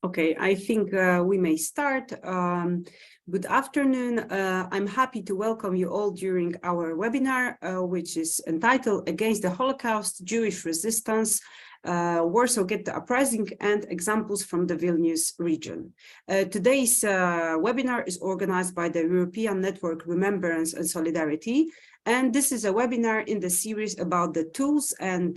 Okay, I think we may start. Good afternoon. I'm happy to welcome you all during our webinar, which is entitled Against the Holocaust, Jewish Resistance, Warsaw Ghetto Uprising and Examples from the Vilnius region. Today's webinar is organized by the European Network Remembrance and Solidarity. And this is a webinar in the series about the tools and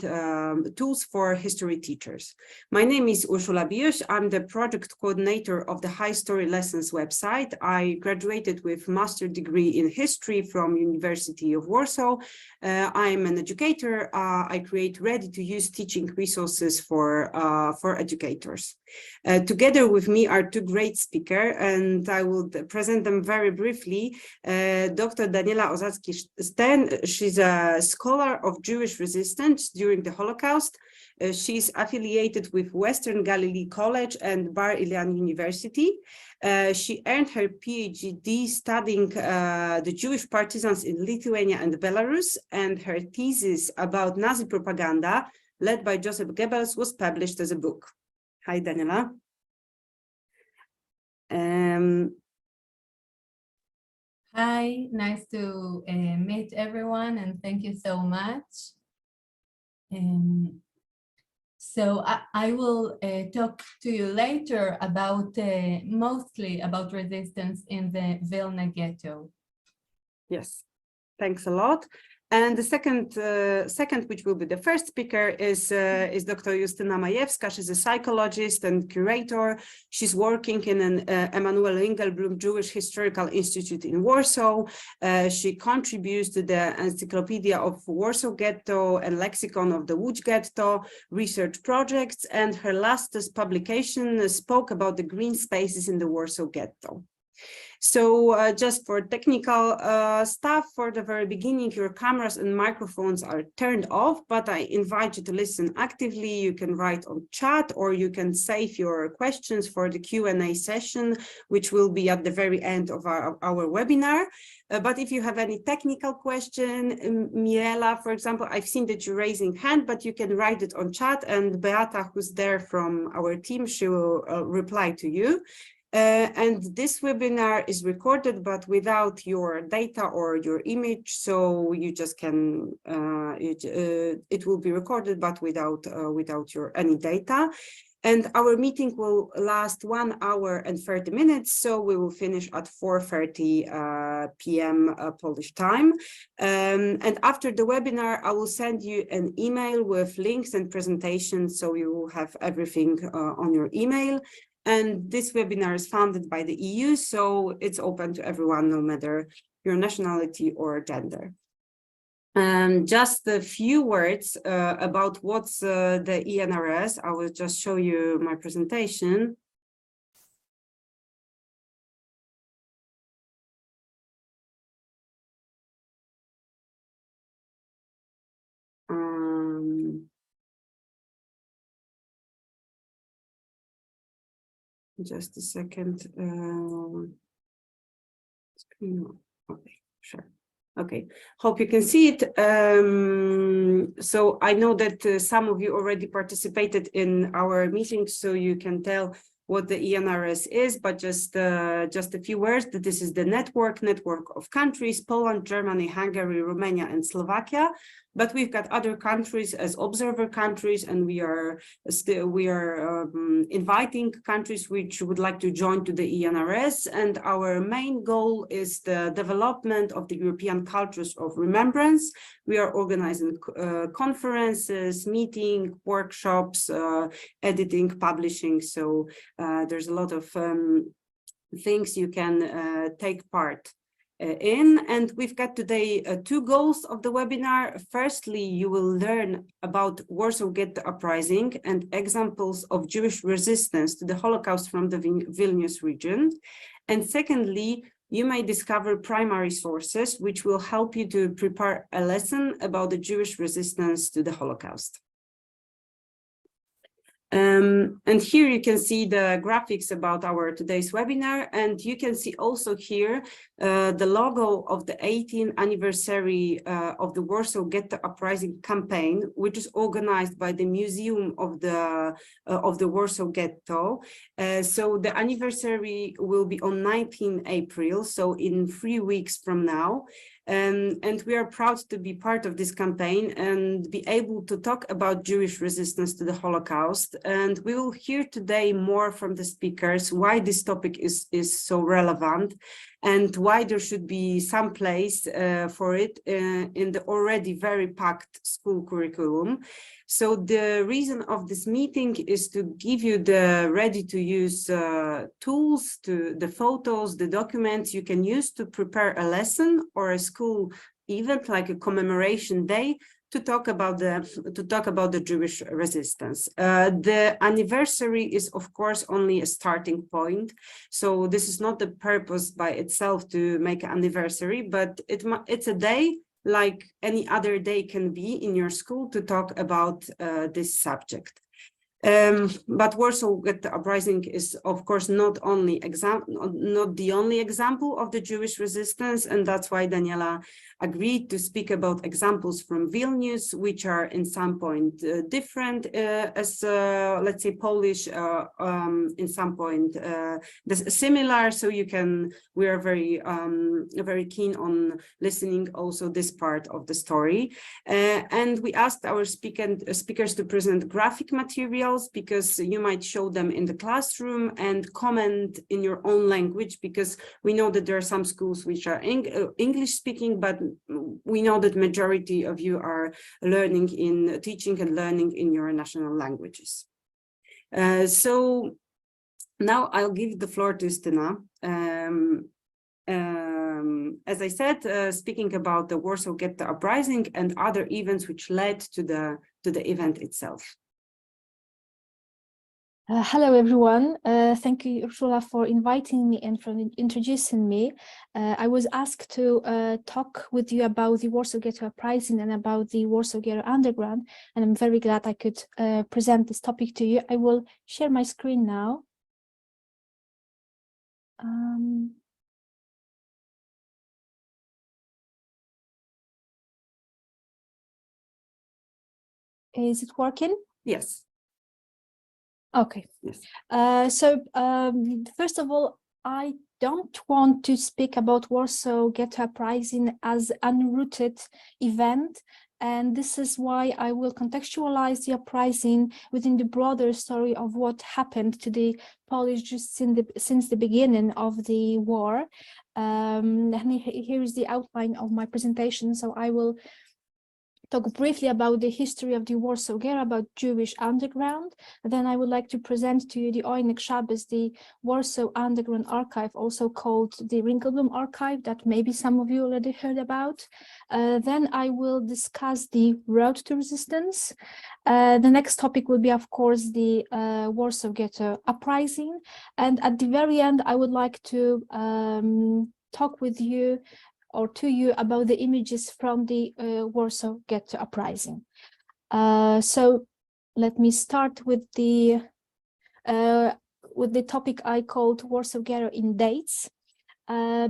tools for history teachers. My name is Urszula Bijuś. I'm the project coordinator of the High Story Lessons website. I graduated with master degree in history from University of Warsaw. I'm an educator. I create ready-to-use teaching resources for educators. Together with me are two great speakers, and I will present them very briefly. Dr. Daniela Ozacky-Stern, she's a scholar of Jewish resistance during the Holocaust. She's affiliated with Western Galilee College and Bar-Ilan University. She earned her PhD studying the Jewish partisans in Lithuania and Belarus, and her thesis about Nazi propaganda, led by Joseph Goebbels, was published as a book. Hi, Daniela. Hi, nice to meet everyone, and thank you so much. So I will talk to you later about mostly about resistance in the Vilna ghetto. Yes, thanks a lot. And the second, which will be the first speaker, is Dr. Justyna Majewska. She's a psychologist and curator. She's working in an Emanuel Ringelblum Jewish Historical Institute in Warsaw. She contributes to the Encyclopedia of Warsaw Ghetto and Lexicon of the Łódź Ghetto research projects. And her latest publication spoke about the green spaces in the Warsaw Ghetto. So just for technical stuff, for the very beginning, your cameras and microphones are turned off, but I invite you to listen actively. You can write on chat, or you can save your questions for the Q&A session, which will be at the very end of our webinar. But if you have any technical question, Miela, for example, I've seen that you're raising hand, but you can write it on chat, and Beata, who's there from our team, she will reply to you. And this webinar is recorded, but without your data or your image, so you just can, it will be recorded, but without your any data. And our meeting will last 1 hour and 30 minutes, so we will finish at 4:30 p.m. Polish time. And after the webinar, I will send you an email with links and presentations, so you will have everything on your email. And this webinar is funded by the EU, so it's open to everyone, no matter your nationality or gender. Just a few words about what's the ENRS. I will just show you my presentation. Just a second. Okay, sure. Okay, hope you can see it. So I know that some of you already participated in our meetings, so you can tell what the ENRS is, but just a few words. That this is the network of countries: Poland, Germany, Hungary, Romania, and Slovakia. But we've got other countries as observer countries, and we are inviting countries which would like to join to the ENRS. And our main goal is the development of the European cultures of remembrance. We are organizing conferences, meetings, workshops, editing, publishing. So there's a lot of things you can take part in. And we've got today two goals of the webinar. Firstly, you will learn about Warsaw Ghetto Uprising and examples of Jewish resistance to the Holocaust from the Vilnius region. And secondly, you may discover primary sources which will help you to prepare a lesson about the Jewish resistance to the Holocaust. And here you can see the graphics about our today's webinar, and you can see also here the logo of the 18th anniversary of the Warsaw Ghetto Uprising campaign, which is organized by the Museum of the Warsaw Ghetto. So the anniversary will be on 19 April, so in 3 weeks from now. And we are proud to be part of this campaign and be able to talk about Jewish resistance to the Holocaust. And we will hear today more from the speakers why this topic is so relevant and why there should be some place for it in the already very packed school curriculum. So the reason of this meeting is to give you the ready-to-use tools, to the photos, the documents you can use to prepare a lesson or a school event like a commemoration day to talk about the Jewish resistance. The anniversary is, of course, only a starting point. So this is not the purpose by itself to make an anniversary, but it's a day like any other day can be in your school to talk about this subject. But Warsaw Ghetto Uprising is, of course, not the only example of the Jewish resistance, and that's why Daniela agreed to speak about examples from Vilnius, which are in some point different as, let's say, Polish, in some point similar. So we are very keen on listening also this part of the story. And we asked our speakers to present graphic materials, because you might show them in the classroom and comment in your own language, because we know that there are some schools which are English speaking, but we know that majority of you are teaching and learning in your national languages. So now I'll give the floor to Justyna. As I said, speaking about the Warsaw Ghetto Uprising and other events which led to the event itself. Hello, everyone. Thank you, Ursula, for inviting me and for introducing me. I was asked to talk with you about the Warsaw Ghetto Uprising and about the Warsaw Ghetto Underground, and I'm very glad I could present this topic to you. I will share my screen now. Is it working? Yes. Okay. Yes. First of all, I don't want to speak about Warsaw Ghetto Uprising as an unrooted event, and this is why I will contextualize the uprising within the broader story of what happened to the Polish Jews since the beginning of the war. And here is the outline of my presentation. So I will talk briefly about the history of the Warsaw Ghetto, about Jewish underground. Then I would like to present to you the Ojnek Shabbos, the Warsaw Underground Archive, also called the Ringelblum Archive, that maybe some of you already heard about. Then I will discuss the road to resistance. The next topic will be, of course, the Warsaw Ghetto Uprising. And at the very end, I would like to talk with you or to you about the images from the Warsaw Ghetto Uprising. So let me start with the topic I called Warsaw Ghetto in dates.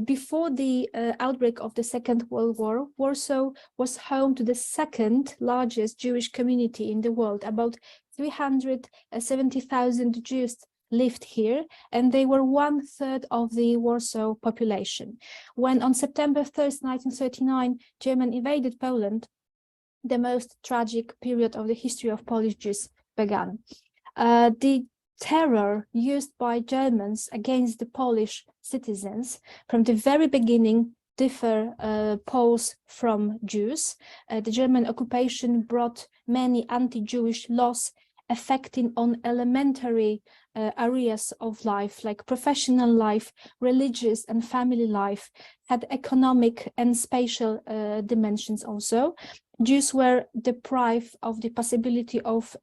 Before the outbreak of the Second World War, Warsaw was home to the second largest Jewish community in the world. About 370,000 Jews lived here, and they were 1/3 of the Warsaw population. When on September 1st, 1939, Germany invaded Poland, the most tragic period of the history of Polish Jews began. The terror used by Germans against the Polish citizens from the very beginning differ Poles from Jews. The German occupation brought many anti-Jewish laws affecting on elementary areas of life, like professional life, religious and family life, had economic and spatial dimensions also. Jews were deprived of the possibility of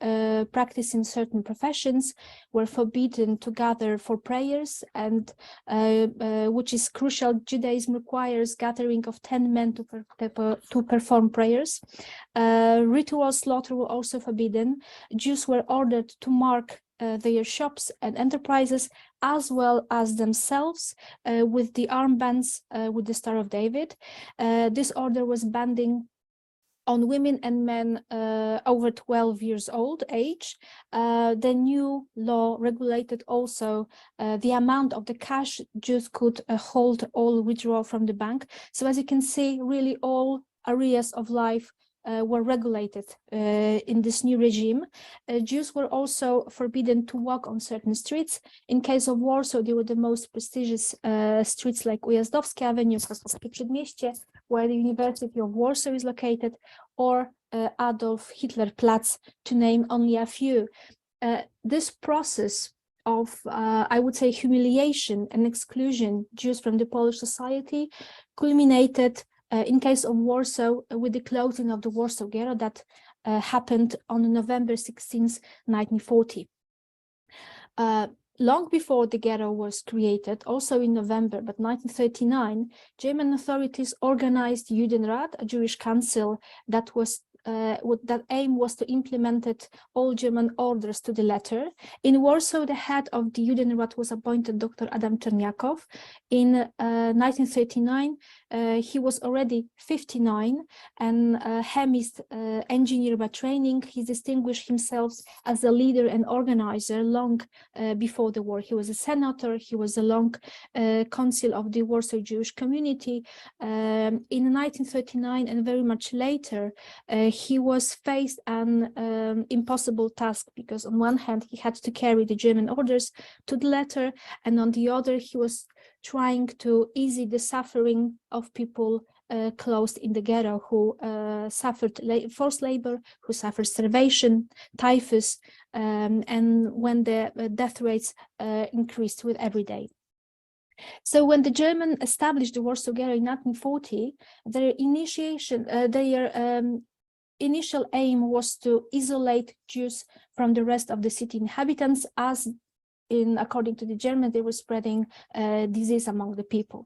practicing certain professions, were forbidden to gather for prayers, and which is crucial. Judaism requires gathering of 10 men to perform prayers. Ritual slaughter were also forbidden. Jews were ordered to mark their shops and enterprises, as well as themselves, with the armbands with the Star of David. This order was binding on women and men over 12 years old age. The new law regulated also the amount of the cash Jews could hold or withdraw from the bank. So as you can see, really all areas of life were regulated in this new regime. Jews were also forbidden to walk on certain streets. In case of Warsaw, they were the most prestigious streets like Ujazdowski Avenue, Krakowskie Przedmieście, where the University of Warsaw is located, or Adolf Hitler Platz, to name only a few. This process of, I would say, humiliation and exclusion Jews from the Polish society culminated in case of Warsaw with the closing of the Warsaw Ghetto that happened on November 16, 1940. Long before the ghetto was created, also in November, but 1939, German authorities organized Judenrat, a Jewish council that was that aim was to implement all German orders to the letter. In Warsaw, the head of the Judenrat was appointed Dr. Adam Czerniakow. In 1939, he was already 59 and a chemist, engineer by training. He distinguished himself as a leader and organizer long before the war. He was a senator, he was a long consul of the Warsaw Jewish community. In 1939 and very much later, he was faced an impossible task, because on one hand he had to carry the German orders to the letter, and on the other he was trying to ease the suffering of people closed in the ghetto who suffered forced labor, who suffered starvation, typhus, and when the death rates increased with every day. So when the Germans established the Warsaw Ghetto in 1940, their initial aim was to isolate Jews from the rest of the city inhabitants, as according to the Germans, they were spreading disease among the people.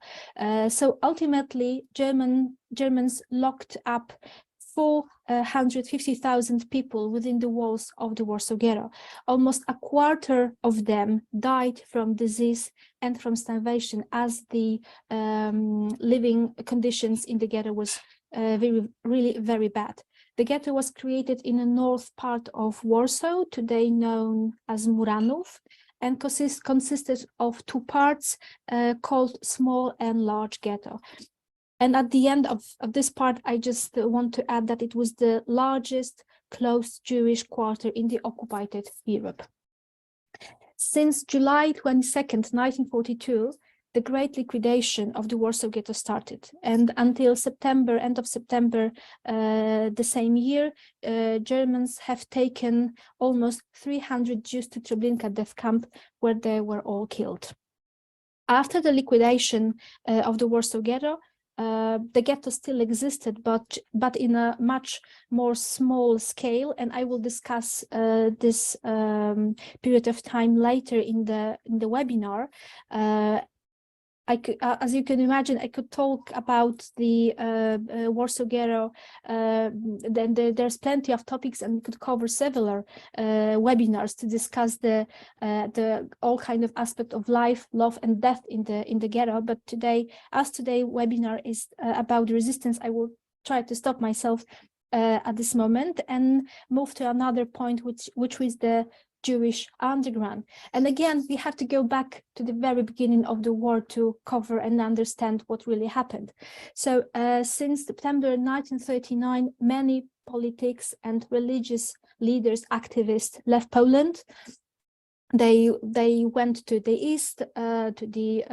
So ultimately, Germans locked up 450,000 people within the walls of the Warsaw Ghetto. Almost a quarter of them died from disease and from starvation, as the living conditions in the ghetto was really very bad. The ghetto was created in the north part of Warsaw, today known as Muranów, and consisted of two parts called Small and Large Ghetto. And at the end of this part, I just want to add that it was the largest closed Jewish quarter in the occupied Europe. Since July 22nd, 1942, the great liquidation of the Warsaw Ghetto started, and until September, end of September the same year, Germans have taken almost 300 Jews to Treblinka death camp, where they were all killed. After the liquidation of the Warsaw Ghetto, the ghetto still existed, but in a much more small scale, and I will discuss this period of time later in the webinar. As you can imagine, I could talk about the Warsaw Ghetto. Then there's plenty of topics, and we could cover several webinars to discuss the all kind of aspect of life, love, and death in the ghetto. But today webinar is about the resistance, I will try to stop myself at this moment and move to another point, which was the Jewish underground. And again, we have to go back to the very beginning of the war to cover and understand what really happened. So since September 1939, many politics and religious leaders, activists left Poland. They went to the east, to the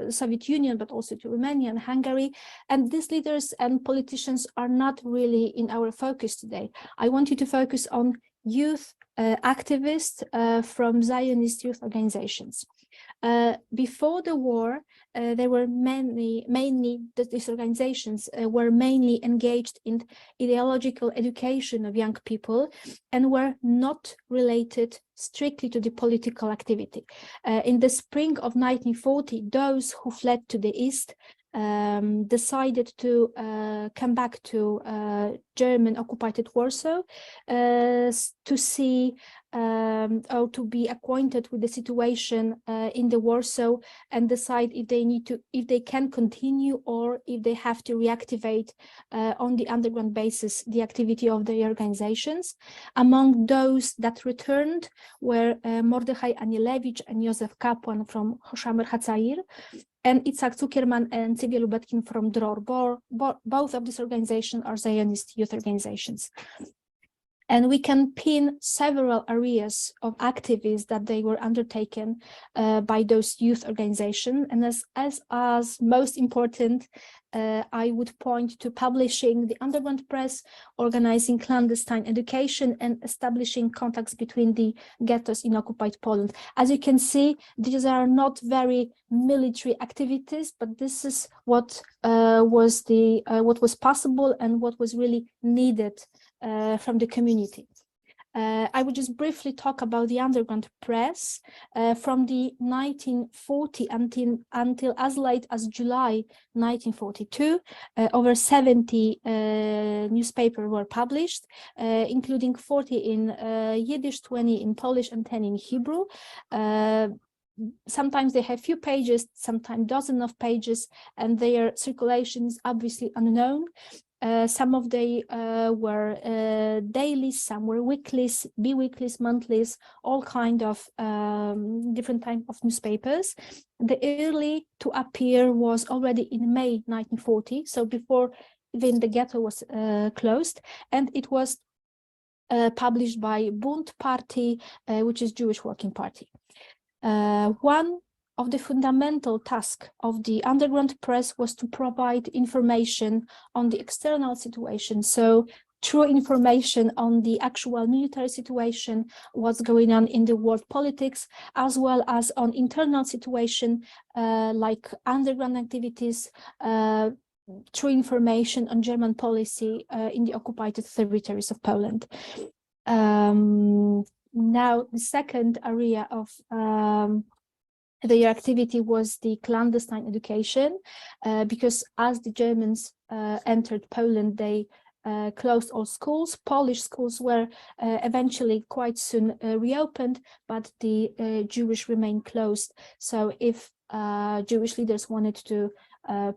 Soviet Union, but also to Romania and Hungary. And these leaders and politicians are not really in our focus today. I want you to focus on youth activists from Zionist youth organizations. Before the war, there were these organizations were mainly engaged in ideological education of young people and were not related strictly to the political activity. In the spring of 1940, those who fled to the east decided to come back to German occupied Warsaw to see or to be acquainted with the situation in the Warsaw and decide if they can continue or if they have to reactivate on the underground basis the activity of the organizations. Among those that returned were Mordechai Anielewicz and Józef Kapłan from Hoshamer Hatzair, and Itzhak Zuckerman and Sylwia Lubetkin from Dror. Both of these organizations are Zionist youth organizations. And we can pin several areas of activities that they were undertaken by those youth organizations. And as most important, I would point to publishing the underground press, organizing clandestine education, and establishing contacts between the ghettos in occupied Poland. As you can see, these are not very military activities, but this is what was possible and what was really needed from the community. I would just briefly talk about the underground press. From the 1940 until as late as July 1942, over 70 newspapers were published, including 40 in Yiddish, 20 in Polish, and 10 in Hebrew. Sometimes they have few pages, sometimes dozens of pages, and their circulation is obviously unknown. Some of they were dailies, some were weeklies, bi-weeklies, monthlies, all kind of different type of newspapers. The early to appear was already in May 1940, so before even the ghetto was closed, and it was published by Bund Party, which is Jewish Working Party. One of the fundamental tasks of the underground press was to provide information on the external situation. So true information on the actual military situation, what's going on in the world politics, as well as on internal situation, like underground activities, true information on German policy in the occupied territories of Poland. Now, the second area of their activity was the clandestine education, because as the Germans entered Poland, they closed all schools. Polish schools were eventually quite soon reopened, but the Jewish remained closed. So if Jewish leaders wanted to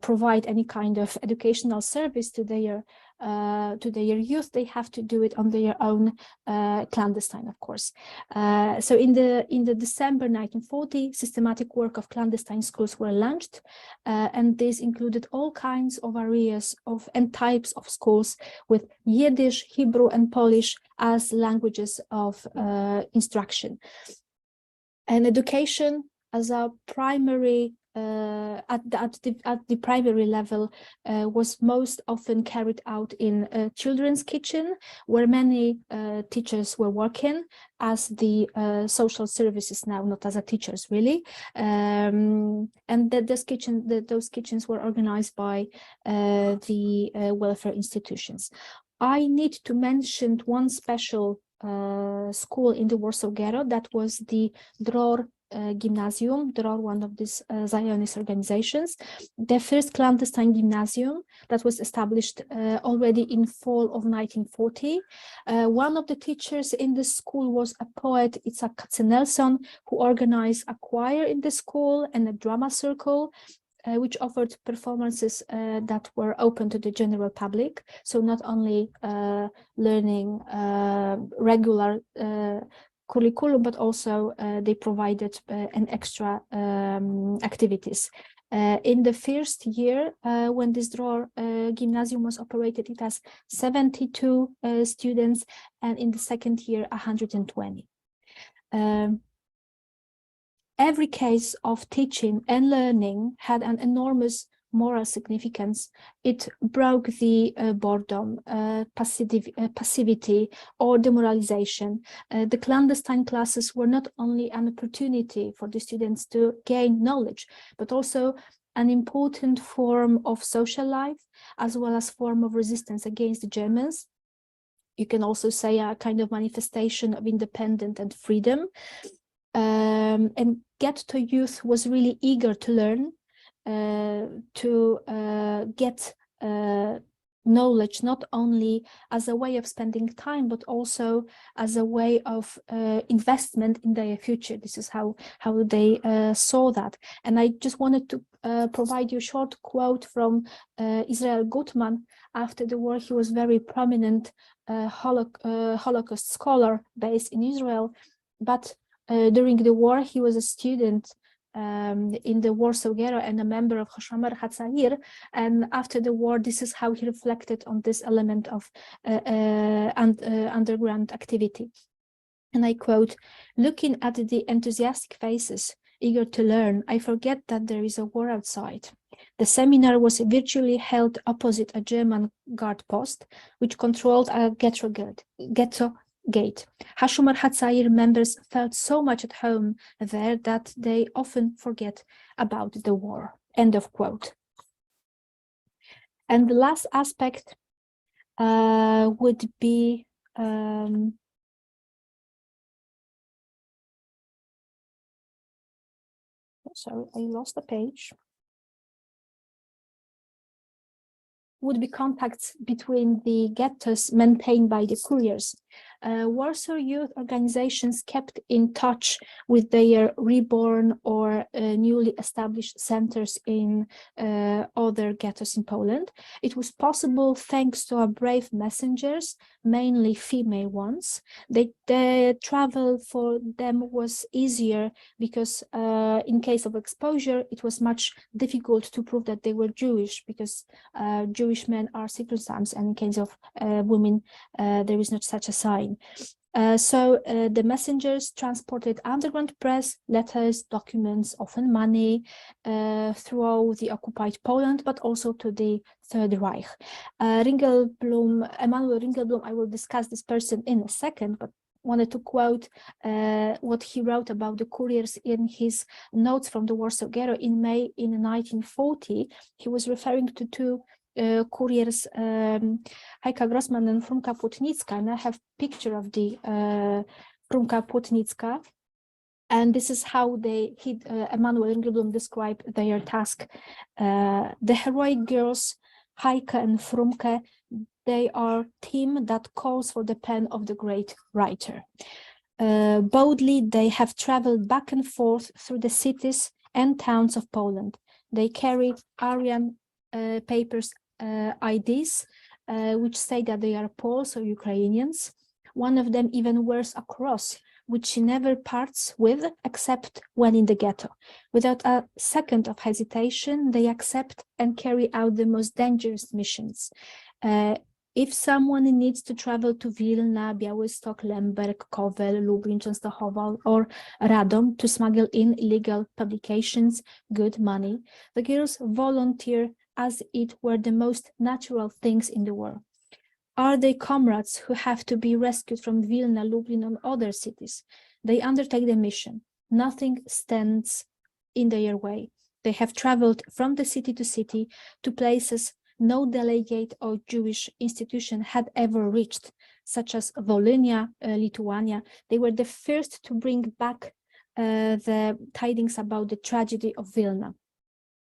provide any kind of educational service to their youth, they have to do it on their own, clandestine, of course. So in the December 1940, systematic work of clandestine schools were launched, and this included all kinds of areas of and types of schools with Yiddish, Hebrew, and Polish as languages of instruction. And education as a primary at the primary level was most often carried out in a children's kitchen, where many teachers were working as the social services now, not as a teachers really, and those kitchens were organized by the welfare institutions. I need to mention one special school in the Warsaw Ghetto, that was the Dror Gymnasium, Dror, one of these Zionist organizations, the first clandestine gymnasium that was established already in fall of 1940. One of the teachers in the school was a poet, Itzhak Katzenelson, who organized a choir in the school and a drama circle, which offered performances that were open to the general public. So not only learning regular curriculum, but also they provided an extra activities. In the first year, when this Dror Gymnasium was operated, it has 72 students, and in the second year, 120. Every case of teaching and learning had an enormous moral significance. It broke the boredom, passivity, or demoralization. The clandestine classes were not only an opportunity for the students to gain knowledge, but also an important form of social life, as well as form of resistance against the Germans. You can also say a kind of manifestation of independence and freedom. And ghetto youth was really eager to learn, to get knowledge, not only as a way of spending time, but also as a way of investment in their future. This is how they saw that. And I just wanted to provide you a short quote from Israel Gutman. After the war, he was very prominent Holocaust scholar based in Israel, but during the war, he was a student in the Warsaw Ghetto and a member of Hoshamar Hatzair. And after the war, this is how he reflected on this element of underground activity. And I quote, "Looking at the enthusiastic faces, eager to learn, I forget that there is a war outside. The seminar was virtually held opposite a German guard post, which controlled a ghetto gate. Hashumar Hatzair members felt so much at home there that they often forget about the war." End of quote. And the last aspect would be sorry, I lost the page. Would be contacts between the ghettos maintained by the couriers. Warsaw youth organizations kept in touch with their reborn or newly established centers in other ghettos in Poland. It was possible thanks to our brave messengers, mainly female ones. The travel for them was easier because in case of exposure, it was much difficult to prove that they were Jewish, because Jewish men are circumcised, and in case of women, there is not such a sign. So the messengers transported underground press, letters, documents, often money, throughout the occupied Poland, but also to the Third Reich. Emanuel Ringelblum, I will discuss this person in a second, but wanted to quote what he wrote about the couriers in his notes from the Warsaw Ghetto in May in 1940. He was referring to two couriers, Heika Grossman and Frumka Płotnicka, and I have picture of the Frumka Płotnicka, and this is how Emanuel Ringelblum described their task. The heroic girls, Heika and Frumke, they are team that calls for the pen of the great writer. Boldly, they have traveled back and forth through the cities and towns of Poland. They carry Aryan papers, IDs, which say that they are Poles or Ukrainians. One of them even wears a cross, which she never parts with except when in the ghetto. Without a second of hesitation, they accept and carry out the most dangerous missions. If someone needs to travel to Vilna, Białystok, Lemberg, Kowel, Lublin, Częstochowa, or Radom to smuggle in illegal publications, good money, the girls volunteer as it were the most natural things in the world. Are they comrades who have to be rescued from Vilna, Lublin, and other cities? They undertake the mission. Nothing stands in their way. They have traveled from the city to city to places no delegate or Jewish institution had ever reached, such as Volhynia, Lithuania. They were the first to bring back the tidings about the tragedy of Vilna.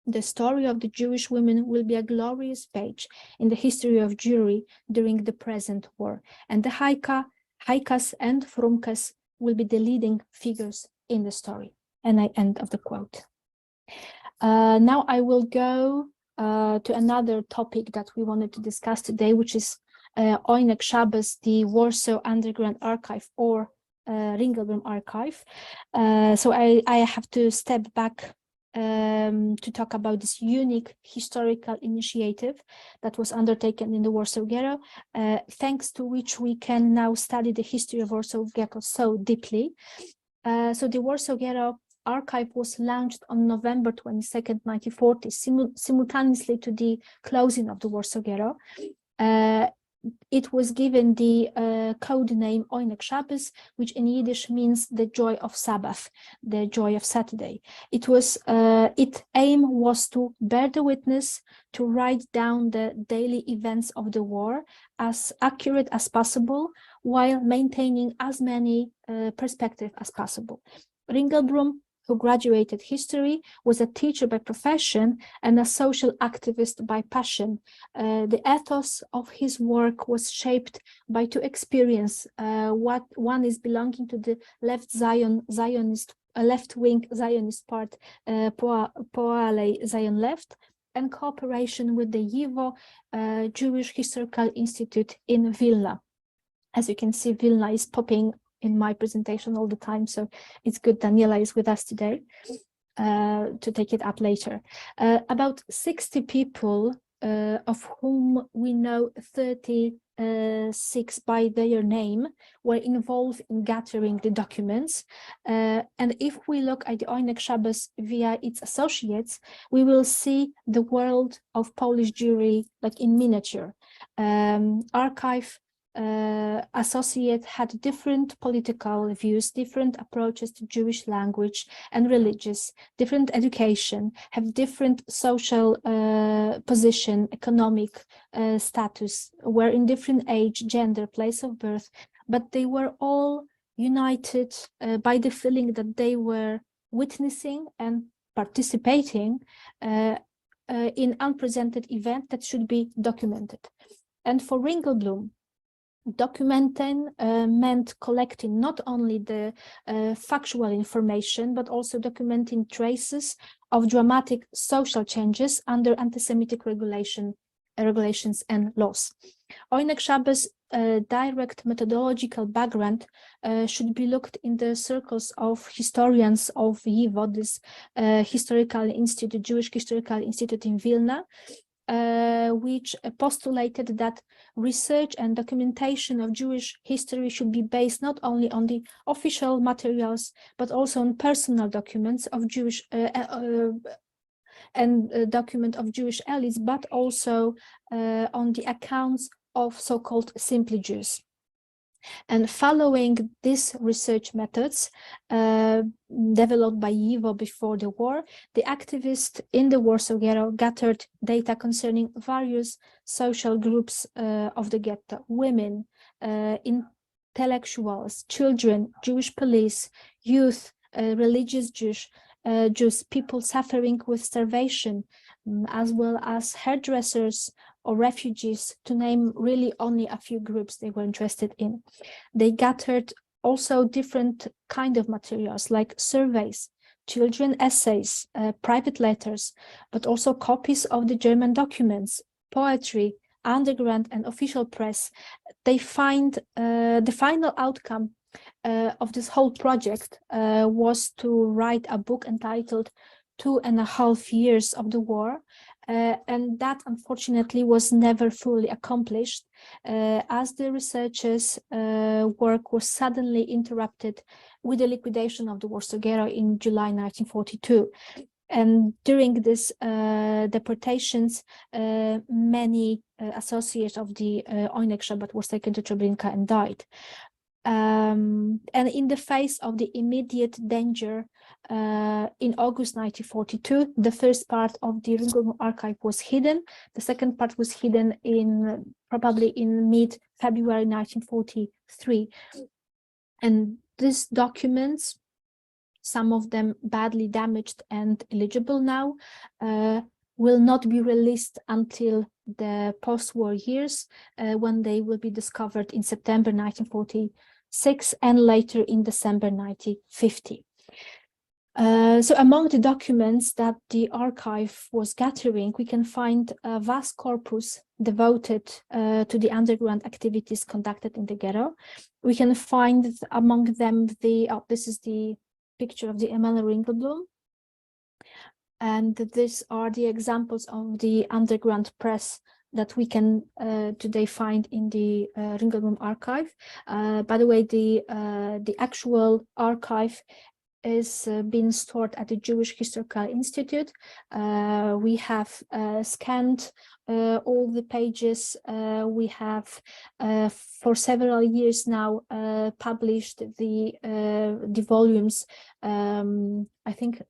The story of the Jewish women will be a glorious page in the history of Jewry during the present war, and the Heikas and Frumkes will be the leading figures in the story. And I end of the quote. Now I will go to another topic that we wanted to discuss today, which is Oynek Shabbos, the Warsaw Underground Archive, or Ringelblum Archive. So I have to step back to talk about this unique historical initiative that was undertaken in the Warsaw Ghetto, thanks to which we can now study the history of Warsaw Ghetto so deeply. So the Warsaw Ghetto archive was launched on November 22nd, 1940, simultaneously to the closing of the Warsaw Ghetto. It was given the code name Oinek Shabbos, which in Yiddish means the joy of Sabbath, the joy of Saturday. Its aim was to bear the witness, to write down the daily events of the war as accurate as possible, while maintaining as many perspectives as possible. Ringelblum, who graduated history, was a teacher by profession and a social activist by passion. The ethos of his work was shaped by two experiences. One is belonging to the left-wing Zionist part, Poale Zion Left, and cooperation with the YIVO Jewish Historical Institute in Vilna. As you can see, Vilna is popping in my presentation all the time, so it's good Daniela is with us today to take it up later. About 60 people, of whom we know 36 by their name, were involved in gathering the documents. And if we look at the Oinek Shabbos via its associates, we will see the world of Polish Jewry like in miniature. Archive associate had different political views, different approaches to Jewish language and religious, different education, have different social position, economic status, were in different age, gender, place of birth, but they were all united by the feeling that they were witnessing and participating in unprecedented event that should be documented. And for Ringelblum, documenting meant collecting not only the factual information, but also documenting traces of dramatic social changes under anti-Semitic regulations and laws. Oinek Shabbos' direct methodological background should be looked in the circles of historians of YIVO, this historical institute, Jewish Historical Institute in Vilna, which postulated that research and documentation of Jewish history should be based not only on the official materials, but also on personal documents of Jewish document of Jewish elites, but also on the accounts of so-called simply Jews. And following these research methods developed by YIVO before the war, the activists in the Warsaw Ghetto gathered data concerning various social groups of the ghetto: women, intellectuals, children, Jewish police, youth, religious Jews, people suffering with starvation, as well as hairdressers or refugees, to name really only a few groups they were interested in. They gathered also different kind of materials like surveys, children essays, private letters, but also copies of the German documents, poetry, underground and official press. They find the final outcome of this whole project was to write a book entitled 2.5 Years of the War, and that unfortunately was never fully accomplished as the researchers' work was suddenly interrupted with the liquidation of the Warsaw Ghetto in July 1942. And during this deportations, many associates of the Oinek Shabbos was taken to Treblinka and died. And in the face of the immediate danger, in August 1942, the first part of the Ringelblum archive was hidden. The second part was hidden probably in mid-February 1943. And these documents, some of them badly damaged and illegible now, will not be released until the post-war years, when they will be discovered in September 1946 and later in December 1950. So among the documents that the archive was gathering, we can find a vast corpus devoted to the underground activities conducted in the ghetto. We can find among them this is the picture of the Emanuel Ringelblum. And these are the examples of the underground press that we can today find in the Ringelblum archive. By the way, the actual archive is being stored at the Jewish Historical Institute. We have scanned all the pages. We have for several years now published the volumes, I think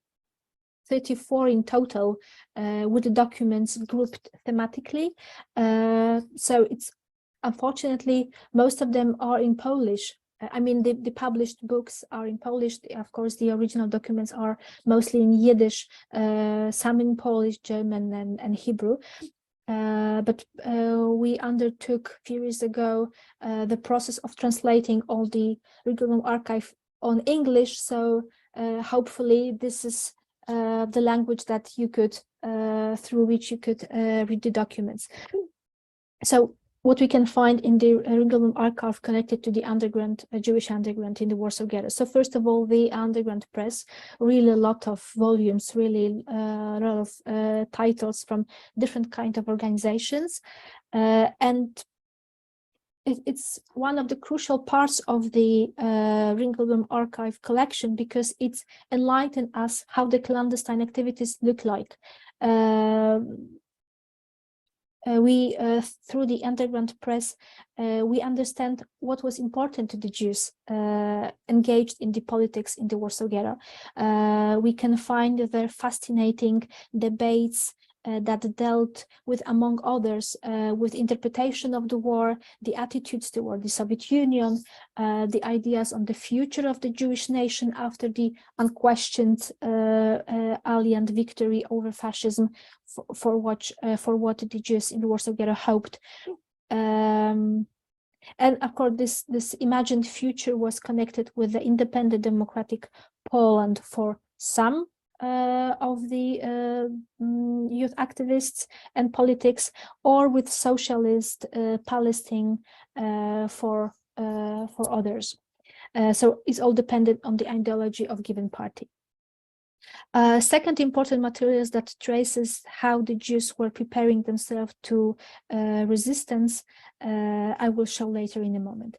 34 in total, with the documents grouped thematically. So it's unfortunately, most of them are in Polish. I mean, the published books are in Polish. Of course, the original documents are mostly in Yiddish, some in Polish, German, and Hebrew. But we undertook a few years ago the process of translating all the Ringelblum archive on English. So hopefully this is the language that you could, through which you could read the documents. So what we can find in the Ringelblum archive connected to the underground, Jewish underground in the Warsaw Ghetto. So first of all, the underground press, really a lot of volumes, really a lot of titles from different kind of organizations. And it's one of the crucial parts of the Ringelblum archive collection, because it's enlightened us how the clandestine activities look like. We, through the underground press, we understand what was important to the Jews engaged in the politics in the Warsaw Ghetto. We can find their fascinating debates that dealt with, among others, with interpretation of the war, the attitudes toward the Soviet Union, the ideas on the future of the Jewish nation after the unquestioned Allied victory over fascism, for what the Jews in the Warsaw Ghetto hoped. And of course, this imagined future was connected with the independent democratic Poland for some of the youth activists and politics, or with socialist Palestine for others. So it's all dependent on the ideology of given party. Second important materials that traces how the Jews were preparing themselves to resistance, I will show later in a moment.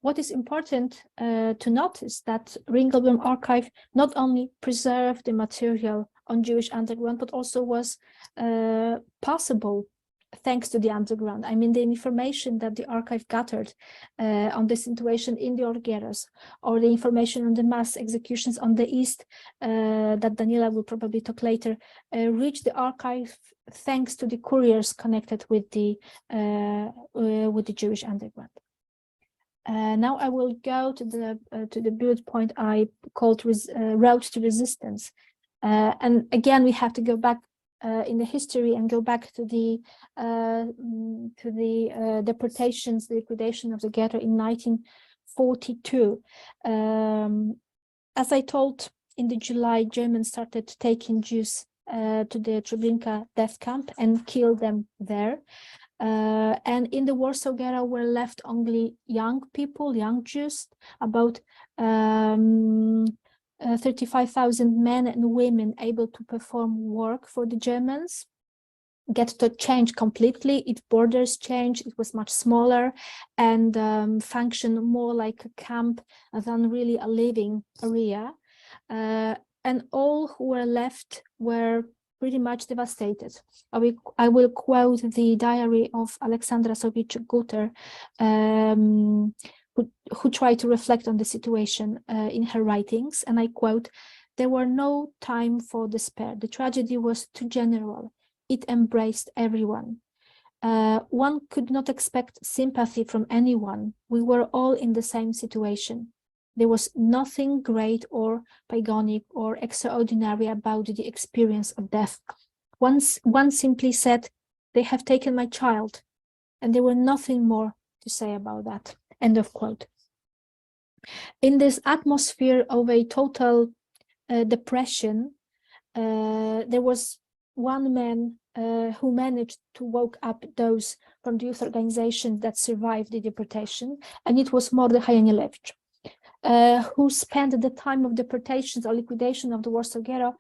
What is important to notice that Ringelblum archive not only preserved the material on Jewish underground, but also was possible thanks to the underground. I mean, the information that the archive gathered on the situation in the ghettos, or the information on the mass executions on the east that Daniela will probably talk later, reached the archive thanks to the couriers connected with the Jewish underground. Now I will go to the bullet point I called Road to Resistance. And again, we have to go back in the history and go back to the deportations, the liquidation of the ghetto in 1942. As I told, in the July, Germans started taking Jews to the Treblinka death camp and killed them there. And in the Warsaw Ghetto were left only young people, young Jews, about 35,000 men and women able to perform work for the Germans. Ghetto changed completely, its borders changed, it was much smaller and functioned more like a camp than really a living area. And all who were left were pretty much devastated. I will quote the diary of Aleksandra Sowicz-Guter, who tried to reflect on the situation in her writings, and I quote, "There were no time for despair. The tragedy was too general. It embraced everyone. One could not expect sympathy from anyone. We were all in the same situation. There was nothing great or paganic or extraordinary about the experience of death. One simply said, 'They have taken my child,' and there were nothing more to say about that." End of quote. In this atmosphere of a total depression, there was one man who managed to wake up those from the youth organization that survived the deportation, and it was Mordechai Anielewicz, who spent the time of deportations or liquidation of the Warsaw Ghetto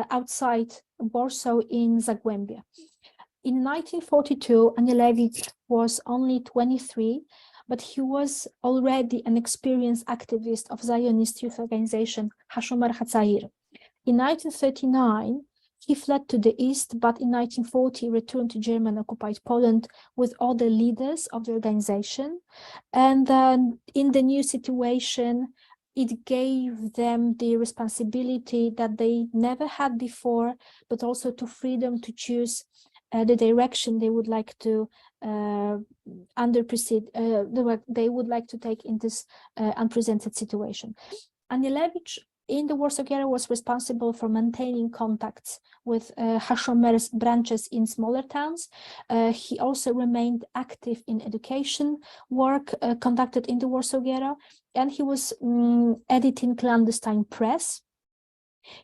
outside Warsaw in Zagłębie. In 1942, Anielewicz was only 23, but he was already an experienced activist of Zionist youth organization Hashomer Hatzair. In 1939, he fled to the east, but in 1940 returned to German-occupied Poland with other leaders of the organization. And then in the new situation, it gave them the responsibility that they never had before, but also to freedom to choose the direction they would like to they would like to take in this unprecedented situation. Anielewicz in the Warsaw Ghetto was responsible for maintaining contacts with Hashomer's branches in smaller towns. He also remained active in education work conducted in the Warsaw Ghetto, and he was editing clandestine press.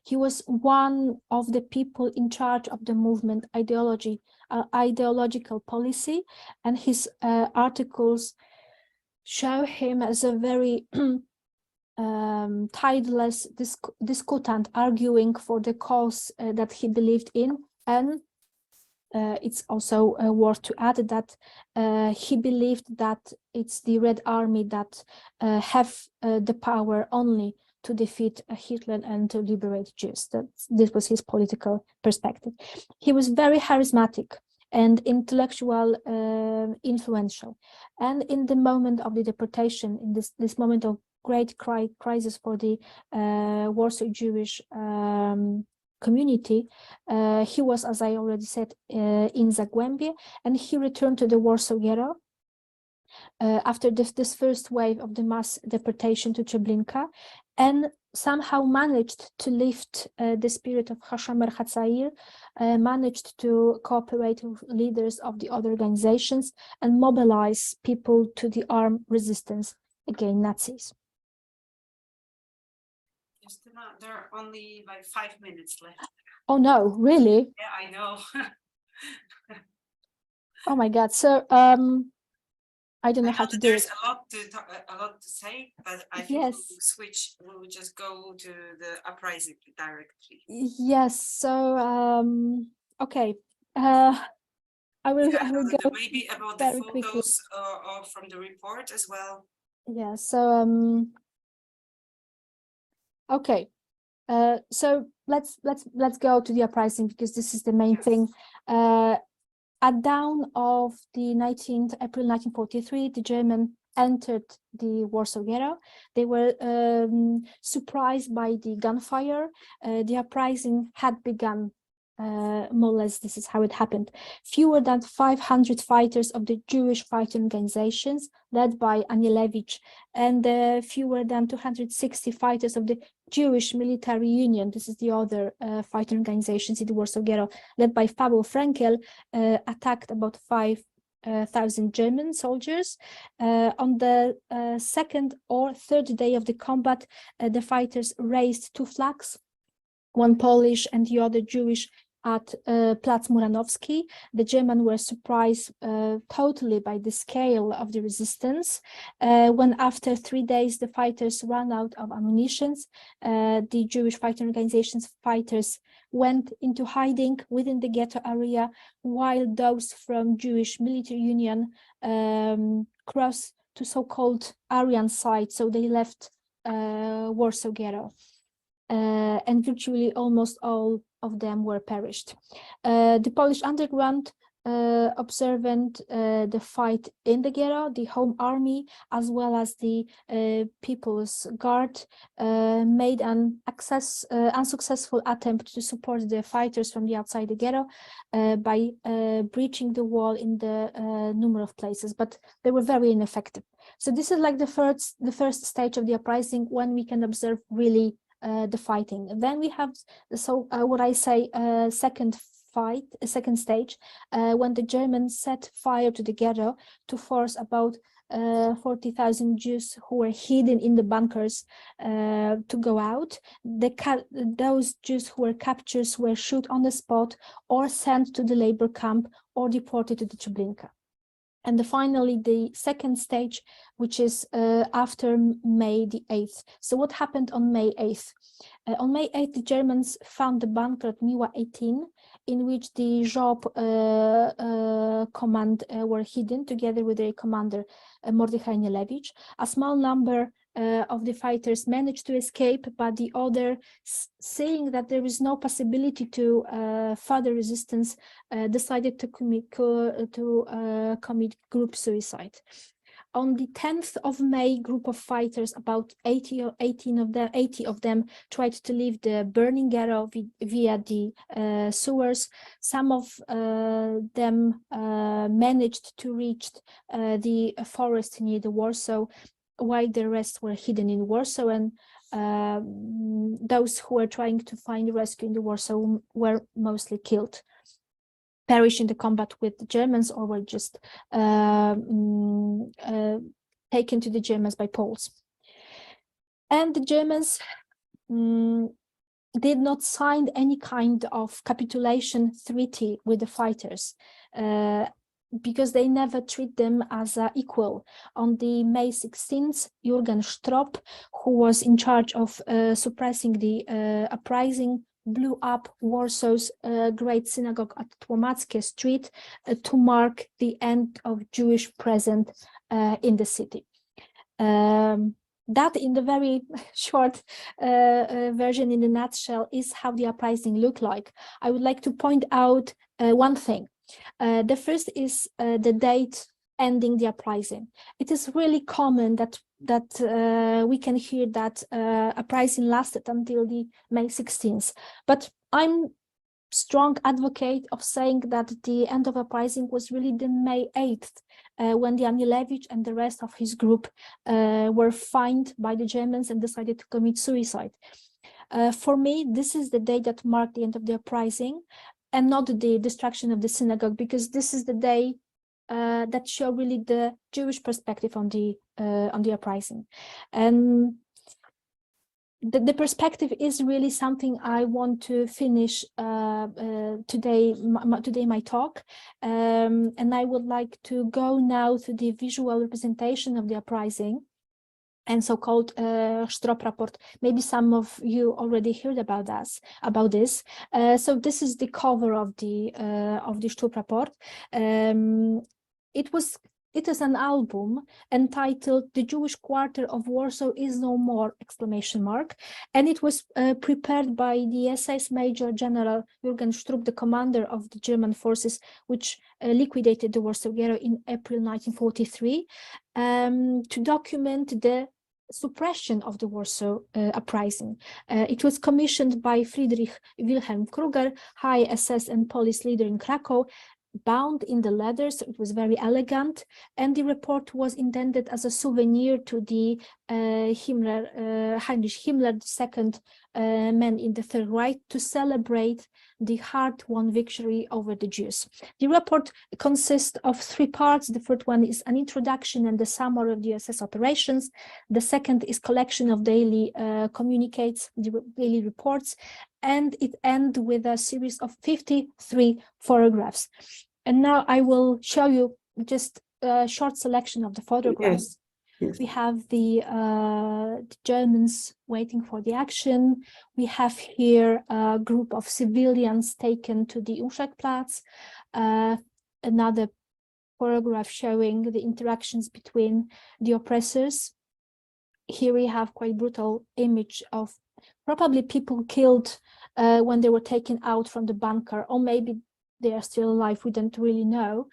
He was one of the people in charge of the movement ideological policy, and his articles show him as a very tireless discutant, arguing for the cause that he believed in. And it's also worth to add that he believed that it's the Red Army that have the power only to defeat Hitler and to liberate Jews. This was his political perspective. He was very charismatic and intellectual, influential. And in the moment of the deportation, in this moment of great crisis for the Warsaw Jewish community, he was, as I already said, in Zagłębie, and he returned to the Warsaw Ghetto after this first wave of the mass deportation to Treblinka, and somehow managed to lift the spirit of Hashomer Hatzair, managed to cooperate with leaders of the other organizations and mobilize people to the armed resistance against Nazis. Justyna, there are only like 5 minutes left. Oh no, really? Yeah, I know. Oh my God. So I don't know how to do There's it. a lot to say, but I think Yes. we'll just go to the uprising directly. Yes. So okay. I will go maybe about the very quickly. photos from the report as well. Yeah. So okay. So let's go to the uprising, because this is the main thing. At dawn of the 19th April 1943, the German entered the Warsaw Ghetto. They were surprised by the gunfire. The uprising had begun. More or less, this is how it happened. Fewer than 500 fighters of the Jewish fighting organizations, led by Anielewicz, and fewer than 260 fighters of the Jewish Military Union, this is the other fighting organizations in the Warsaw Ghetto, led by Paweł Frankel, attacked about 5,000 German soldiers. On the second or third day of the combat, the fighters raised two flags, one Polish and the other Jewish, at Plac Muranowski. The Germans were surprised totally by the scale of the resistance. When after 3 days the fighters ran out of ammunition, the Jewish fighting organization's fighters went into hiding within the ghetto area, while those from Jewish Military Union crossed to so-called Aryan side, so they left Warsaw Ghetto. And virtually almost all of them were perished. The Polish underground observed the fight in the ghetto. The Home Army, as well as the People's Guard, made an unsuccessful attempt to support the fighters from the outside the ghetto by breaching the wall in the number of places, but they were very ineffective. So this is like the first stage of the uprising, when we can observe really the fighting. Then we have what I say second stage, when the Germans set fire to the ghetto to force about 40,000 Jews who were hidden in the bunkers to go out. Those Jews who were captured were shot on the spot, or sent to the labor camp, or deported to the Treblinka. And finally, the second stage, which is after May the 8th. So what happened on May 8th? On May 8th, the Germans found the bunker at Miła 18, in which the Job command were hidden together with their commander, Mordechai Nielewicz. A small number of the fighters managed to escape, but the other, saying that there is no possibility to further resistance, decided to commit group suicide. On the 10th of May, group of fighters, about 80 of them, tried to leave the burning ghetto via the sewers. Some of them managed to reach the forest near the Warsaw, while the rest were hidden in Warsaw, and those who were trying to find rescue in the Warsaw were mostly killed, perish in the combat with the Germans, or were just taken to the Germans by Poles. And the Germans did not sign any kind of capitulation treaty with the fighters, because they never treat them as equal. On the May 16th, Jürgen Strop, who was in charge of suppressing the uprising, blew up Warsaw's Great Synagogue at Tłomackie Street to mark the end of Jewish presence in the city. That, in the very short version, in a nutshell, is how the uprising looked like. I would like to point out one thing. The first is the date ending the uprising. It is really common that we can hear that uprising lasted until the May 16th, but I'm strong advocate of saying that the end of uprising was really the May 8th, when Danielewicz and the rest of his group were fined by the Germans and decided to commit suicide. For me, this is the day that marked the end of the uprising, and not the destruction of the synagogue, because this is the day that show really the Jewish perspective on the uprising. And the perspective is really something I want to finish today my talk, and I would like to go now to the visual representation of the uprising and so-called Strop report. Maybe some of you already heard about this. So this is the cover of the Strop report. It is an album entitled "The Jewish Quarter of Warsaw is No More!" And it was prepared by the SS Major General Jürgen Strop, the commander of the German forces, which liquidated the Warsaw Ghetto in April 1943, to document the suppression of the Warsaw uprising. It was commissioned by Friedrich Wilhelm Kruger, high SS and police leader in Krakow, bound in the leather, so it was very elegant, and the report was intended as a souvenir to the Heinrich Himmler, the second man in the Third Reich, to celebrate the hard-won victory over the Jews. The report consists of three parts. The first one is an introduction and the summary of the SS operations. The second is collection of daily communiques, daily reports, and it ends with a series of 53 photographs. And now I will show you just a short selection of the photographs. Yes. We have the Germans waiting for the action. We have here a group of civilians taken to the Uschakplatz. Another photograph showing the interactions between the oppressors. Here we have quite brutal image of probably people killed when they were taken out from the bunker, or maybe they are still alive, we don't really know.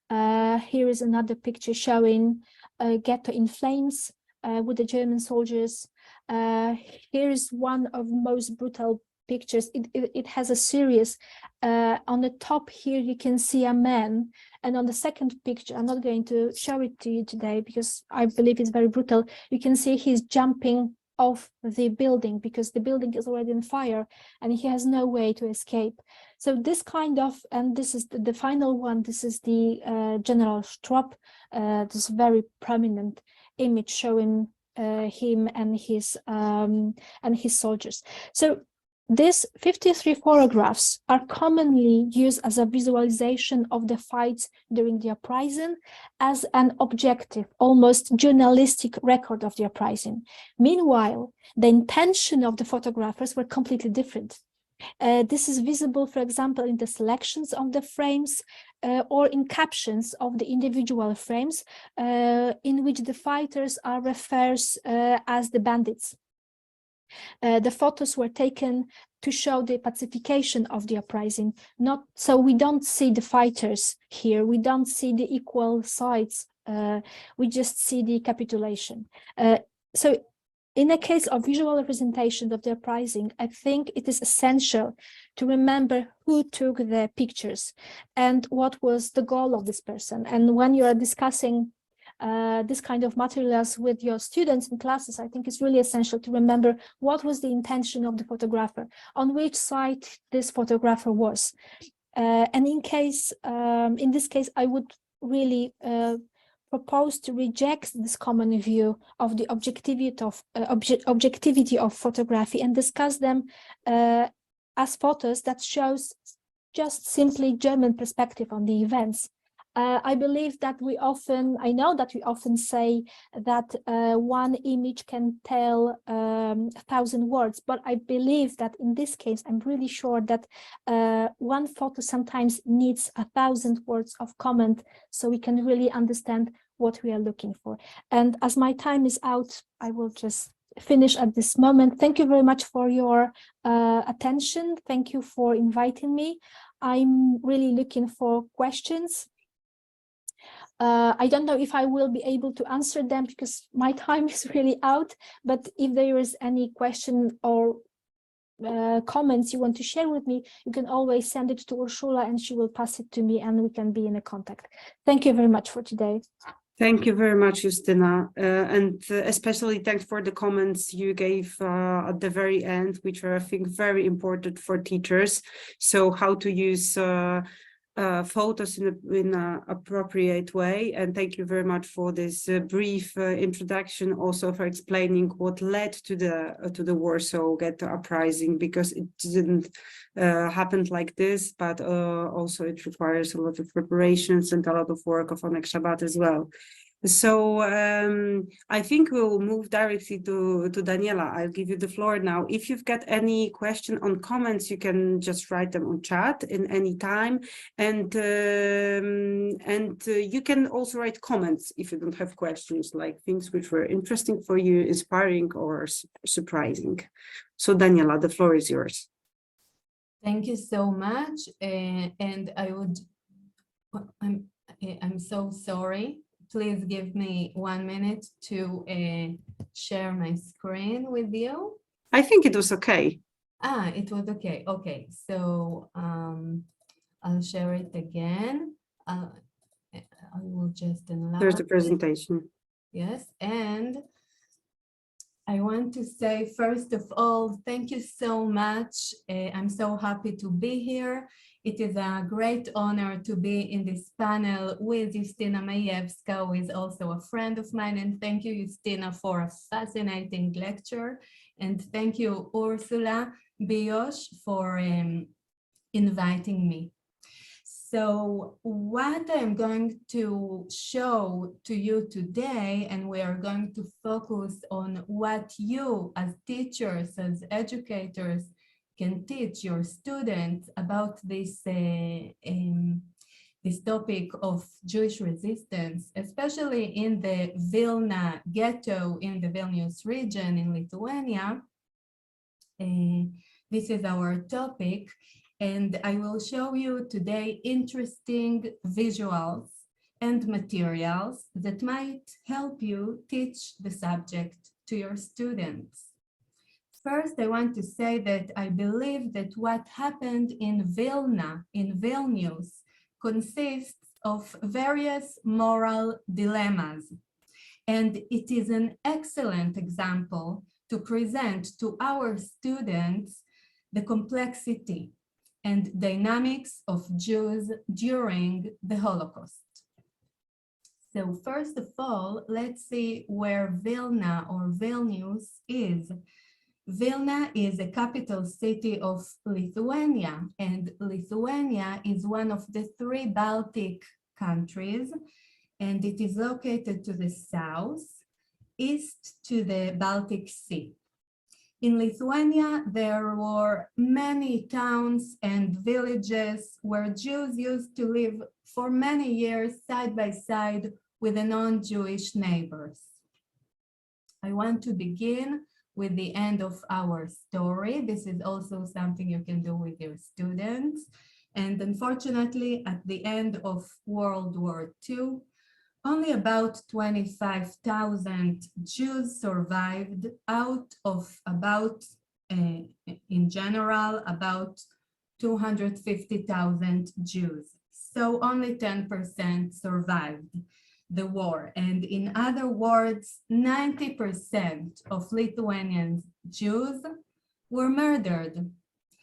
Here is another picture showing a ghetto in flames with the German soldiers. Here is one of the most brutal pictures. It has a series. On the top here you can see a man, and on the second picture, I'm not going to show it to you today because I believe it's very brutal. You can see he's jumping off the building because the building is already on fire and he has no way to escape. So this kind of, and this is the final one, this is the General Strop, this very prominent image showing him and his soldiers. So these 53 photographs are commonly used as a visualization of the fights during the uprising, as an objective, almost journalistic record of the uprising. Meanwhile, the intention of the photographers were completely different. This is visible, for example, in the selections of the frames. or in captions of the individual frames, in which the fighters are referred as the bandits. The photos were taken to show the pacification of the uprising. Not so we don't see the fighters here. We don't see the equal sides. We just see the capitulation. So in a case of visual representation of the uprising, I think it is essential to remember who took the pictures and what was the goal of this person. And when you are discussing this kind of materials with your students in classes, I think it's really essential to remember what was the intention of the photographer, on which side this photographer was. And in this case, I would really propose to reject this common view of the objectivity of photography and discuss them as photos that shows just simply German perspective on the events. I believe that I know that we often say that one image can tell 1,000 words, but I believe that in this case, I'm really sure that one photo sometimes needs 1,000 words of comment so we can really understand what we are looking for. And as my time is out, I will just finish at this moment. Thank you very much for your attention. Thank you for inviting me. I'm really looking for questions. I don't know if I will be able to answer them because my time is really out, but if there is any question or comments you want to share with me, you can always send it to Ursula and she will pass it to me and we can be in a contact. Thank you very much for today. Thank you very much, Justyna, and especially thanks for the comments you gave at the very end, which are, I think, very important for teachers. So how to use photos in an appropriate way. And thank you very much for this brief introduction, also for explaining what led to the Warsaw Ghetto Uprising, because it didn't happen like this, but also it requires a lot of preparations and a lot of work of Onek Shabbat as well. So I think we'll move directly to Daniela. I'll give you the floor now. If you've got any question on comments, you can just write them on chat in any time. And you can also write comments if you don't have questions, like things which were interesting for you, inspiring or surprising. So Daniela, the floor is yours. Thank you so much. And I'm so sorry. Please give me 1 minute to share my screen with you. I think it was okay. It was okay. Okay, so I'll share it again. I will just enlarge. There's the presentation. Yes, and I want to say, first of all, thank you so much. I'm so happy to be here. It is a great honor to be in this panel with Justyna Majewska, who is also a friend of mine. And thank you, Justyna, for a fascinating lecture. And thank you, Ursula Bios, for inviting me. So what I'm going to show to you today, and we are going to focus on what you as teachers, as educators, can teach your students about this, this topic of Jewish resistance, especially in the Vilna ghetto in the Vilnius region in Lithuania. This is our topic, and I will show you today interesting visuals and materials that might help you teach the subject to your students. First, I want to say that I believe that what happened in Vilna, in Vilnius, consists of various moral dilemmas. And it is an excellent example to present to our students the complexity and dynamics of Jews during the Holocaust. So first of all, let's see where Vilna or Vilnius is. Vilna is a capital city of Lithuania, and Lithuania is one of the 3 Baltic countries, and it is located to the south, east to the Baltic Sea. In Lithuania, there were many towns and villages where Jews used to live for many years side by side with the non-Jewish neighbors. I want to begin with the end of our story. This is also something you can do with your students. And unfortunately, at the end of World War II, only about 25,000 Jews survived out of about, in general, about 250,000 Jews. So only 10% survived the war. And in other words, 90% of Lithuanian Jews were murdered.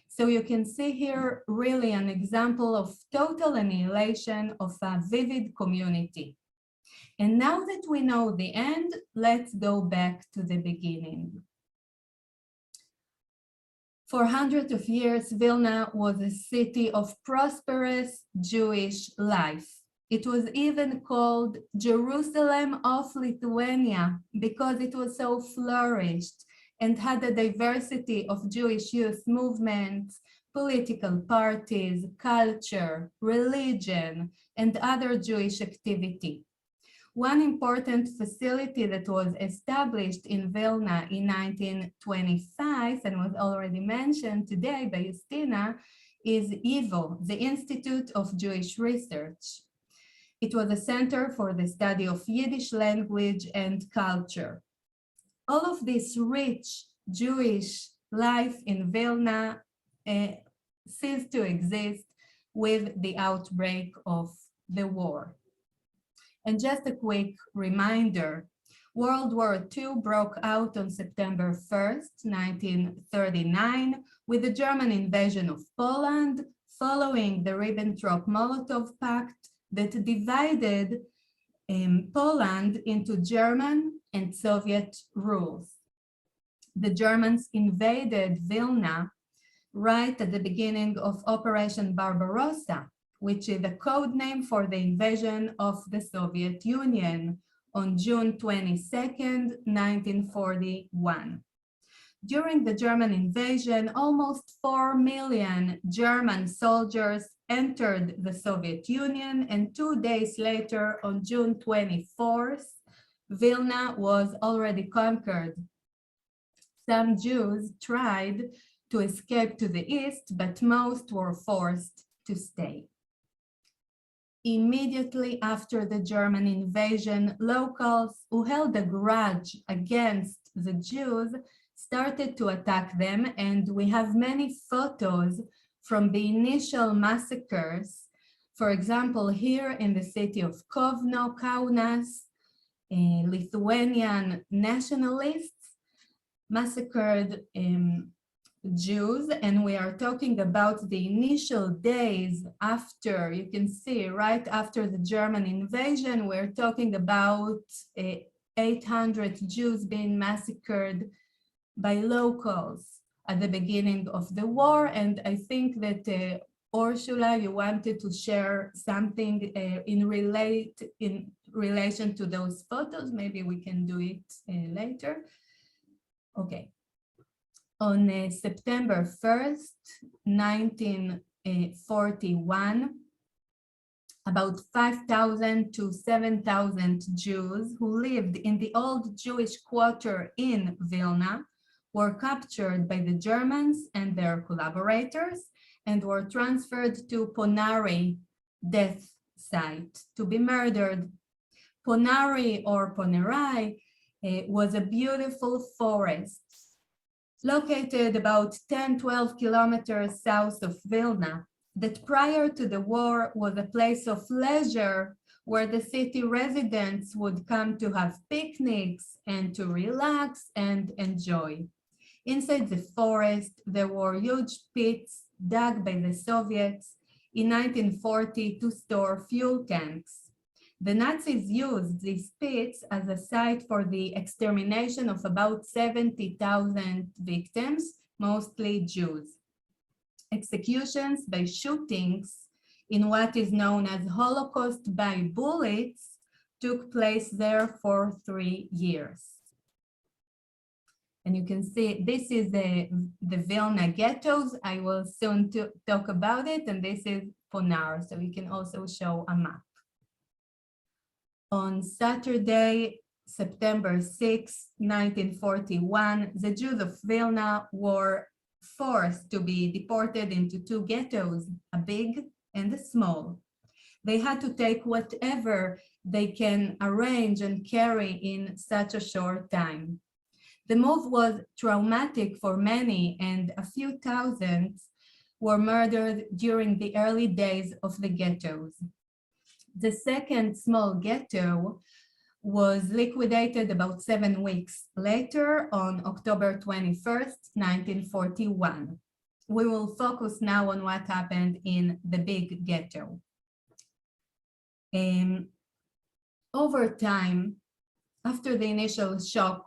So you can see here really an example of total annihilation of a vivid community. And now that we know the end, let's go back to the beginning. For hundreds of years, Vilna was a city of prosperous Jewish life. It was even called Jerusalem of Lithuania because it was so flourished and had a diversity of Jewish youth movements, political parties, culture, religion, and other Jewish activity. One important facility that was established in Vilna in 1925 and was already mentioned today by Justyna is IVO, the Institute of Jewish Research. It was a center for the study of Yiddish language and culture. All of this rich Jewish life in Vilna ceased to exist with the outbreak of the war. And just a quick reminder, World War II broke out on September 1st, 1939, with the German invasion of Poland, following the Ribbentrop-Molotov Pact that divided Poland into German and Soviet rules. The Germans invaded Vilna right at the beginning of Operation Barbarossa, which is the code name for the invasion of the Soviet Union on June 22nd, 1941. During the German invasion, almost 4 million German soldiers entered the Soviet Union, and 2 days later, on June 24th, Vilna was already conquered. Some Jews tried to escape to the east, but most were forced to stay. Immediately after the German invasion, locals who held a grudge against the Jews started to attack them, and we have many photos from the initial massacres. For example, here in the city of Kovno, Kaunas, Lithuanian nationalists massacred Jews, and we are talking about the initial days after, you can see right after the German invasion, we're talking about 800 Jews being massacred by locals at the beginning of the war. And I think that Ursula, you wanted to share something in relation to those photos. Maybe we can do it later. Okay. On September 1st, 1941, about 5,000 to 7,000 Jews who lived in the old Jewish quarter in Vilna were captured by the Germans and their collaborators and were transferred to Ponary death site to be murdered. Ponary or Ponerai was a beautiful forest located about 10-12 kilometers south of Vilna, that prior to the war was a place of leisure where the city residents would come to have picnics and to relax and enjoy. Inside the forest, there were huge pits dug by the Soviets in 1940 to store fuel tanks. The Nazis used these pits as a site for the extermination of about 70,000 victims, mostly Jews. Executions by shootings in what is known as Holocaust by bullets took place there for 3 years. And you can see this is the Vilna ghettos. I will soon talk about it. And this is Ponar. So we can also show a map. On Saturday, September 6, 1941, the Jews of Vilna were forced to be deported into two ghettos, a big and a small. They had to take whatever they can arrange and carry in such a short time. The move was traumatic for many, and a few thousand were murdered during the early days of the ghettos. The second small ghetto was liquidated about 7 weeks later on October 21st, 1941. We will focus now on what happened in the big ghetto. Over time, after the initial shock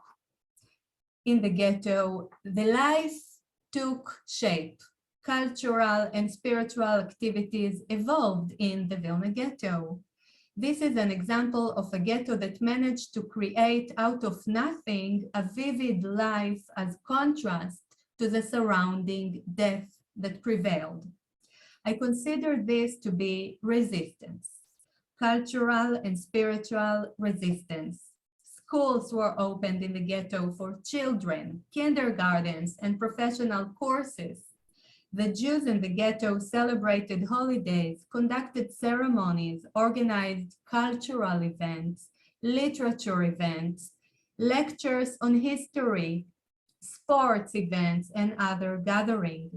in the ghetto, the life took shape. Cultural and spiritual activities evolved in the Vilna ghetto. This is an example of a ghetto that managed to create out of nothing a vivid life as contrast to the surrounding death that prevailed. I consider this to be resistance, cultural and spiritual resistance. Schools were opened in the ghetto for children, kindergartens, and professional courses. The Jews in the ghetto celebrated holidays, conducted ceremonies, organized cultural events, literature events, lectures on history, sports events, and other gatherings.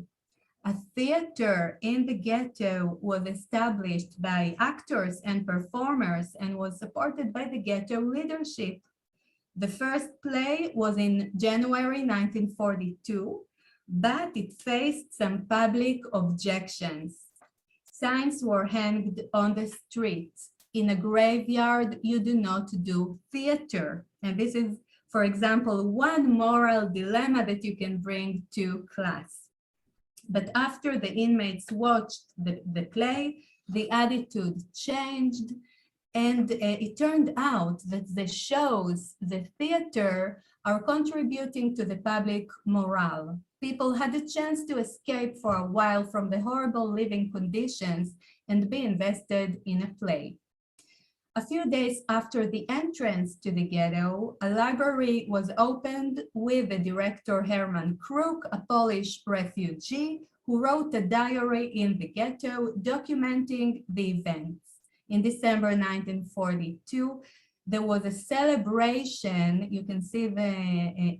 A theater in the ghetto was established by actors and performers and was supported by the ghetto leadership. The first play was in January 1942, but it faced some public objections. Signs were hanged on the streets. In a graveyard, you do not do theater. And this is, for example, one moral dilemma that you can bring to class. But after the inmates watched the play, the attitude changed, and it turned out that the shows, the theater, are contributing to the public morale. People had a chance to escape for a while from the horrible living conditions and be invested in a play. A few days after the entrance to the ghetto, a library was opened with the director Herman Kruk, a Polish refugee, who wrote a diary in the ghetto documenting the events. In December 1942, there was a celebration, you can see the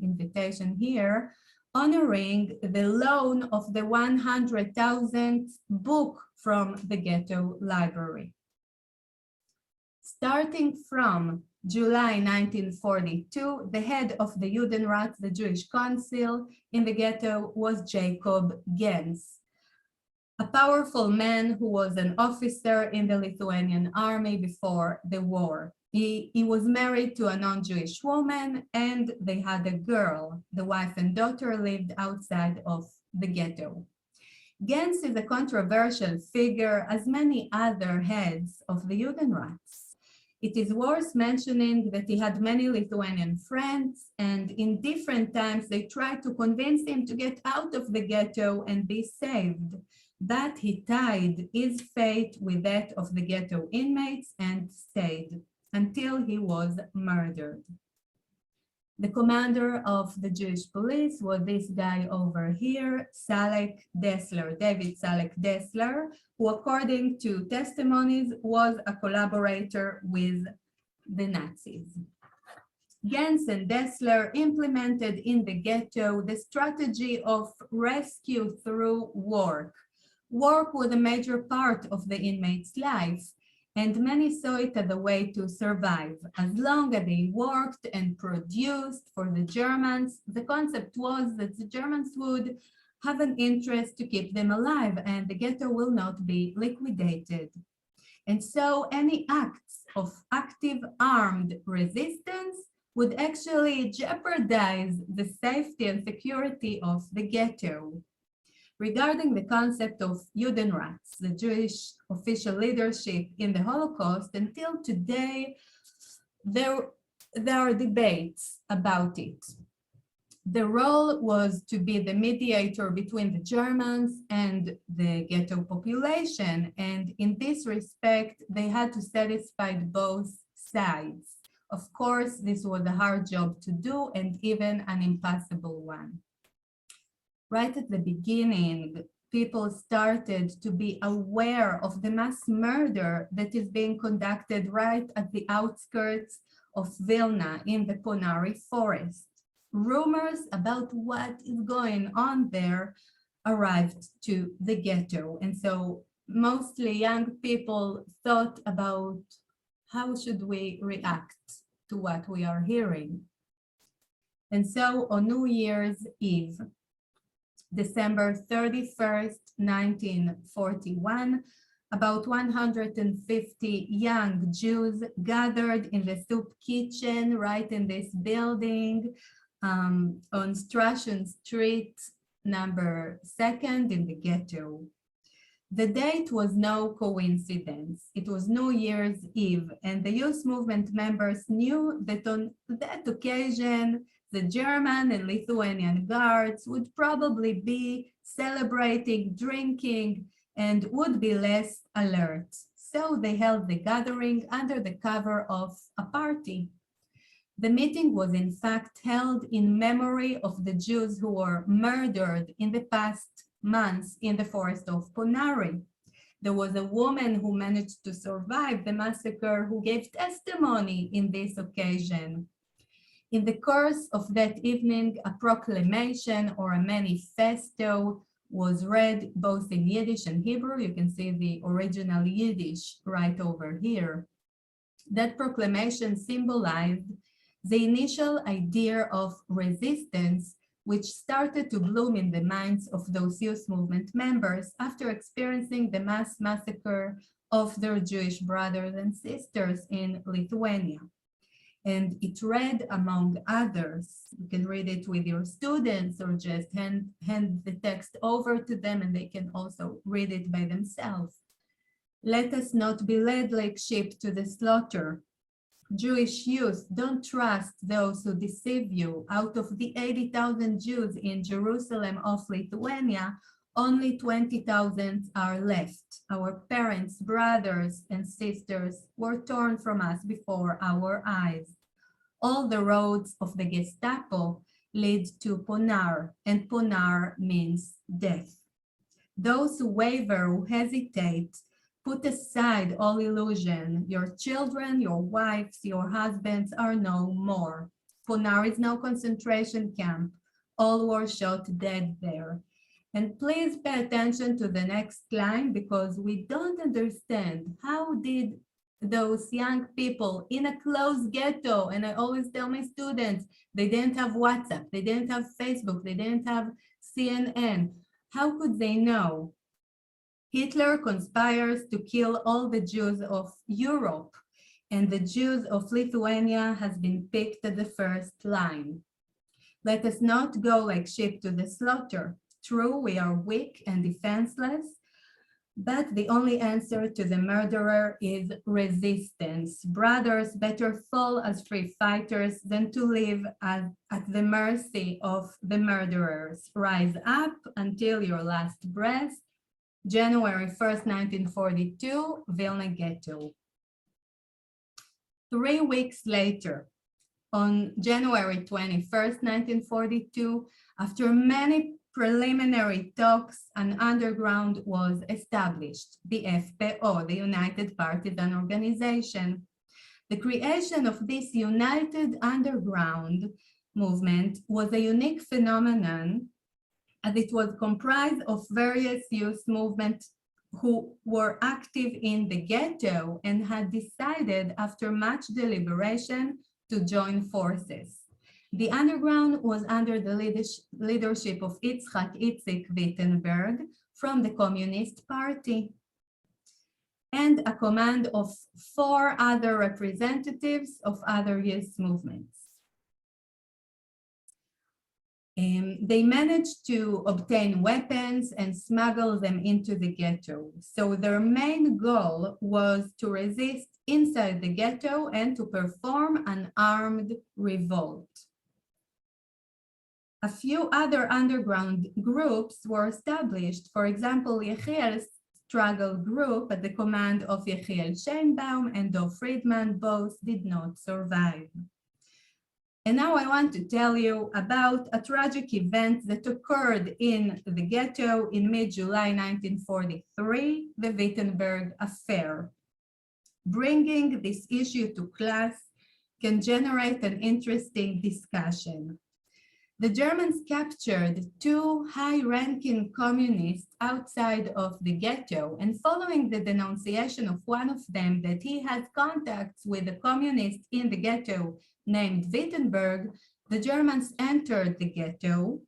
invitation here, honoring the loan of the 100,000th book from the ghetto library. Starting from July 1942, the head of the Judenrat, the Jewish council in the ghetto, was Jacob Gens, a powerful man who was an officer in the Lithuanian army before the war. He was married to a non-Jewish woman, and they had a girl. The wife and daughter lived outside of the ghetto. Gens is a controversial figure, as many other heads of the Judenrats. It is worth mentioning that he had many Lithuanian friends, and in different times they tried to convince him to get out of the ghetto and be saved. But he tied his fate with that of the ghetto inmates and stayed until he was murdered. The commander of the Jewish police was this guy over here, Salek Dessler, David Salek Dessler, who according to testimonies was a collaborator with the Nazis. Gens and Dessler implemented in the ghetto the strategy of rescue through work. Work was a major part of the inmate's life, and many saw it as a way to survive. As long as they worked and produced for the Germans, the concept was that the Germans would have an interest to keep them alive and the ghetto will not be liquidated. And so any acts of active armed resistance would actually jeopardize the safety and security of the ghetto. Regarding the concept of Judenrats, the Jewish official leadership in the Holocaust, until today, there are debates about it. The role was to be the mediator between the Germans and the ghetto population. And in this respect, they had to satisfy both sides. Of course, this was a hard job to do and even an impossible one. Right at the beginning, people started to be aware of the mass murder that is being conducted right at the outskirts of Vilna in the Ponari forest. Rumors about what is going on there arrived to the ghetto. And so mostly young people thought about how should we react to what we are hearing. And so on New Year's Eve, December 31st, 1941, about 150 young Jews gathered in the soup kitchen right in this building on Strachan Street, number 2nd in the ghetto. The date was no coincidence. It was New Year's Eve, and the youth movement members knew that on that occasion, the German and Lithuanian guards would probably be celebrating, drinking, and would be less alert. So they held the gathering under the cover of a party. The meeting was in fact held in memory of the Jews who were murdered in the past months in the forest of Ponari. There was a woman who managed to survive the massacre who gave testimony in this occasion. In the course of that evening, a proclamation or a manifesto was read both in Yiddish and Hebrew. You can see the original Yiddish right over here. That proclamation symbolized the initial idea of resistance, which started to bloom in the minds of those youth movement members after experiencing the mass massacre of their Jewish brothers and sisters in Lithuania. And it read, among others, you can read it with your students or just hand the text over to them and they can also read it by themselves. Let us not be led like sheep to the slaughter. Jewish youth, don't trust those who deceive you. Out of the 80,000 Jews in Jerusalem of Lithuania, only 20,000 are left. Our parents, brothers, and sisters were torn from us before our eyes. All the roads of the Gestapo lead to Ponar, and Ponar means death. Those who waver, who hesitate, put aside all illusion. Your children, your wives, your husbands are no more. Ponar is no concentration camp. All were shot dead there. And please pay attention to the next line because we don't understand how did those young people in a closed ghetto, and I always tell my students, they didn't have WhatsApp, they didn't have Facebook, they didn't have CNN. How could they know? Hitler conspires to kill all the Jews of Europe, and the Jews of Lithuania has been picked at the first line. Let us not go like sheep to the slaughter. True, we are weak and defenseless, but the only answer to the murderer is resistance. Brothers, better fall as free fighters than to live at the mercy of the murderers. Rise up until your last breath. January 1st, 1942, Vilna Ghetto. 3 weeks later, on January 21st, 1942, after many preliminary talks, an underground was established, the FPO, the United Partisan Organization. The creation of this united underground movement was a unique phenomenon as it was comprised of various youth movements who were active in the ghetto and had decided after much deliberation to join forces. The underground was under the leadership of Itzhak Itzik Wittenberg from the Communist Party and a command of 4 other representatives of other youth movements. They managed to obtain weapons and smuggle them into the ghetto. So their main goal was to resist inside the ghetto and to perform an armed revolt. A few other underground groups were established. For example, Yechiel's struggle group at the command of Yechiel Sheinbaum and Dov Friedman both did not survive. And now I want to tell you about a tragic event that occurred in the ghetto in mid-July 1943, the Wittenberg Affair. Bringing this issue to class can generate an interesting discussion. The Germans captured two high-ranking communists outside of the ghetto, and following the denunciation of one of them that he had contacts with a communist in the ghetto named Wittenberg, the Germans entered the ghetto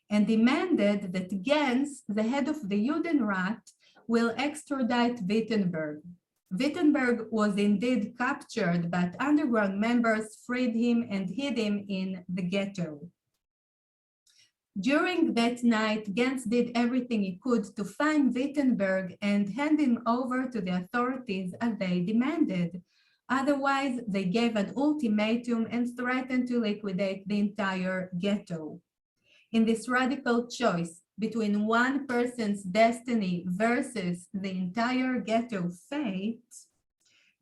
and demanded that Gens, the head of the Judenrat, will extradite Wittenberg. Wittenberg was indeed captured, but underground members freed him and hid him in the ghetto. During that night, Gens did everything he could to find Wittenberg and hand him over to the authorities as they demanded. Otherwise, they gave an ultimatum and threatened to liquidate the entire ghetto. In this radical choice between one person's destiny versus the entire ghetto fate,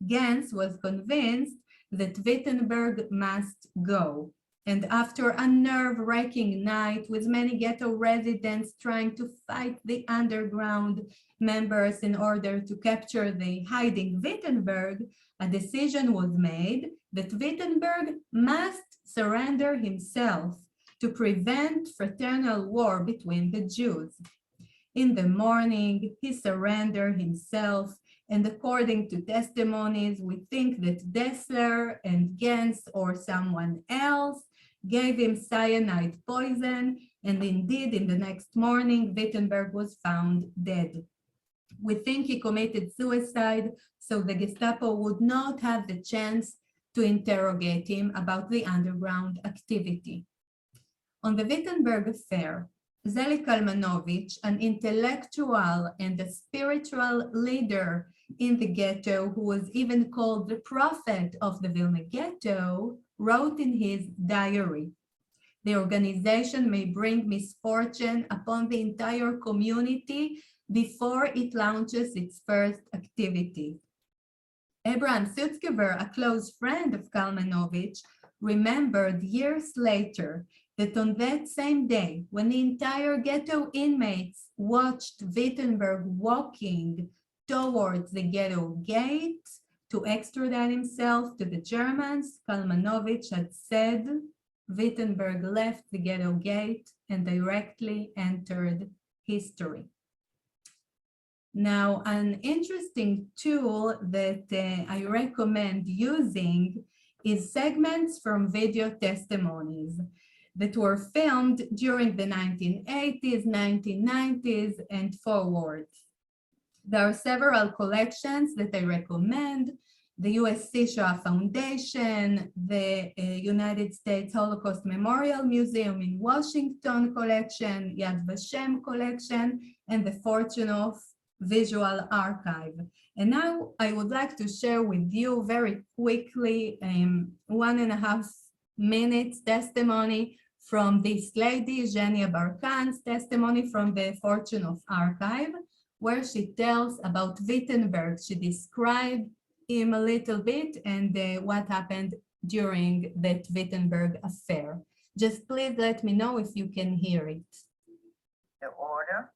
Gens was convinced that Wittenberg must go. And after a nerve-wracking night with many ghetto residents trying to fight the underground members in order to capture the hiding Wittenberg, a decision was made that Wittenberg must surrender himself to prevent fraternal war between the Jews. In the morning, he surrendered himself, and according to testimonies, we think that Dessler and Gens or someone else gave him cyanide poison, and indeed, in the next morning, Wittenberg was found dead. We think he committed suicide, so the Gestapo would not have the chance to interrogate him about the underground activity. On the Wittenberg affair, Zelig Kalmanovich, an intellectual and a spiritual leader in the ghetto, who was even called the prophet of the Vilna ghetto, wrote in his diary, "The organization may bring misfortune upon the entire community before it launches its first activity." Abraham Sutzkever, a close friend of Kalmanovich, remembered years later that on that same day, when the entire ghetto inmates watched Wittenberg walking towards the ghetto gate to extradite himself to the Germans, Kalmanovich had said, Wittenberg left the ghetto gate and directly entered history. Now, an interesting tool that I recommend using is segments from video testimonies that were filmed during the 1980s, 1990s, and forward. There are several collections that I recommend: the USC Shoah Foundation, the United States Holocaust Memorial Museum in Washington collection, Yad Vashem collection, and the Fortunoff Visual Archive. And now I would like to share with you very quickly 1.5 minutes testimony from this lady, Zhenya Barkan's testimony from the Fortunoff Archive, where she tells about Wittenberg. She described him a little bit and what happened during that Wittenberg affair. Just please let me know if you can hear it. The order,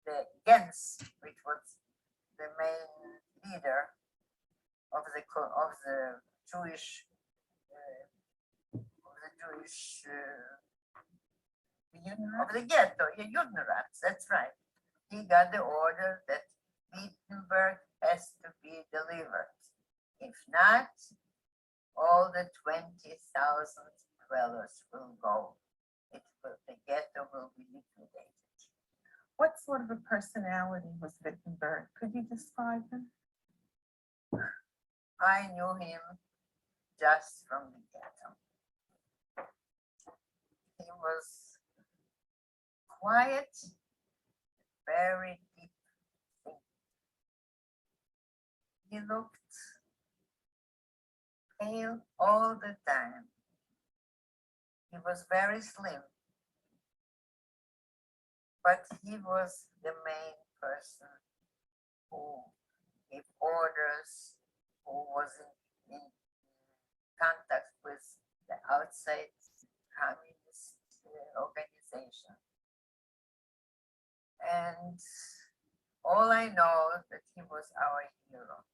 the Gens, which was the main leader of the Jewish of the ghetto, Judenrats, that's right. He got the order that Wittenberg has to be delivered. If not, all the 20,000 dwellers will go. The ghetto will be liquidated. What sort of a personality was Wittenberg? Could you describe him? I knew him just from the ghetto. He was quiet, very deep thinking. He looked pale all the time. He was very slim, but he was the main person who gave orders, who was in contact with the outside communist organization. And all I know that he was our hero.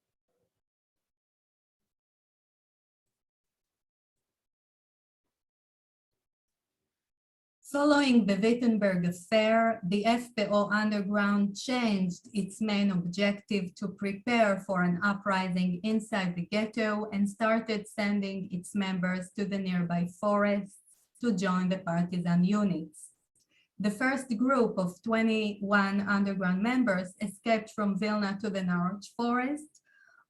Following the Wittenberg affair, the FPO underground changed its main objective to prepare for an uprising inside the ghetto and started sending its members to the nearby forests to join the partisan units. The first group of 21 underground members escaped from Vilna to the North Forest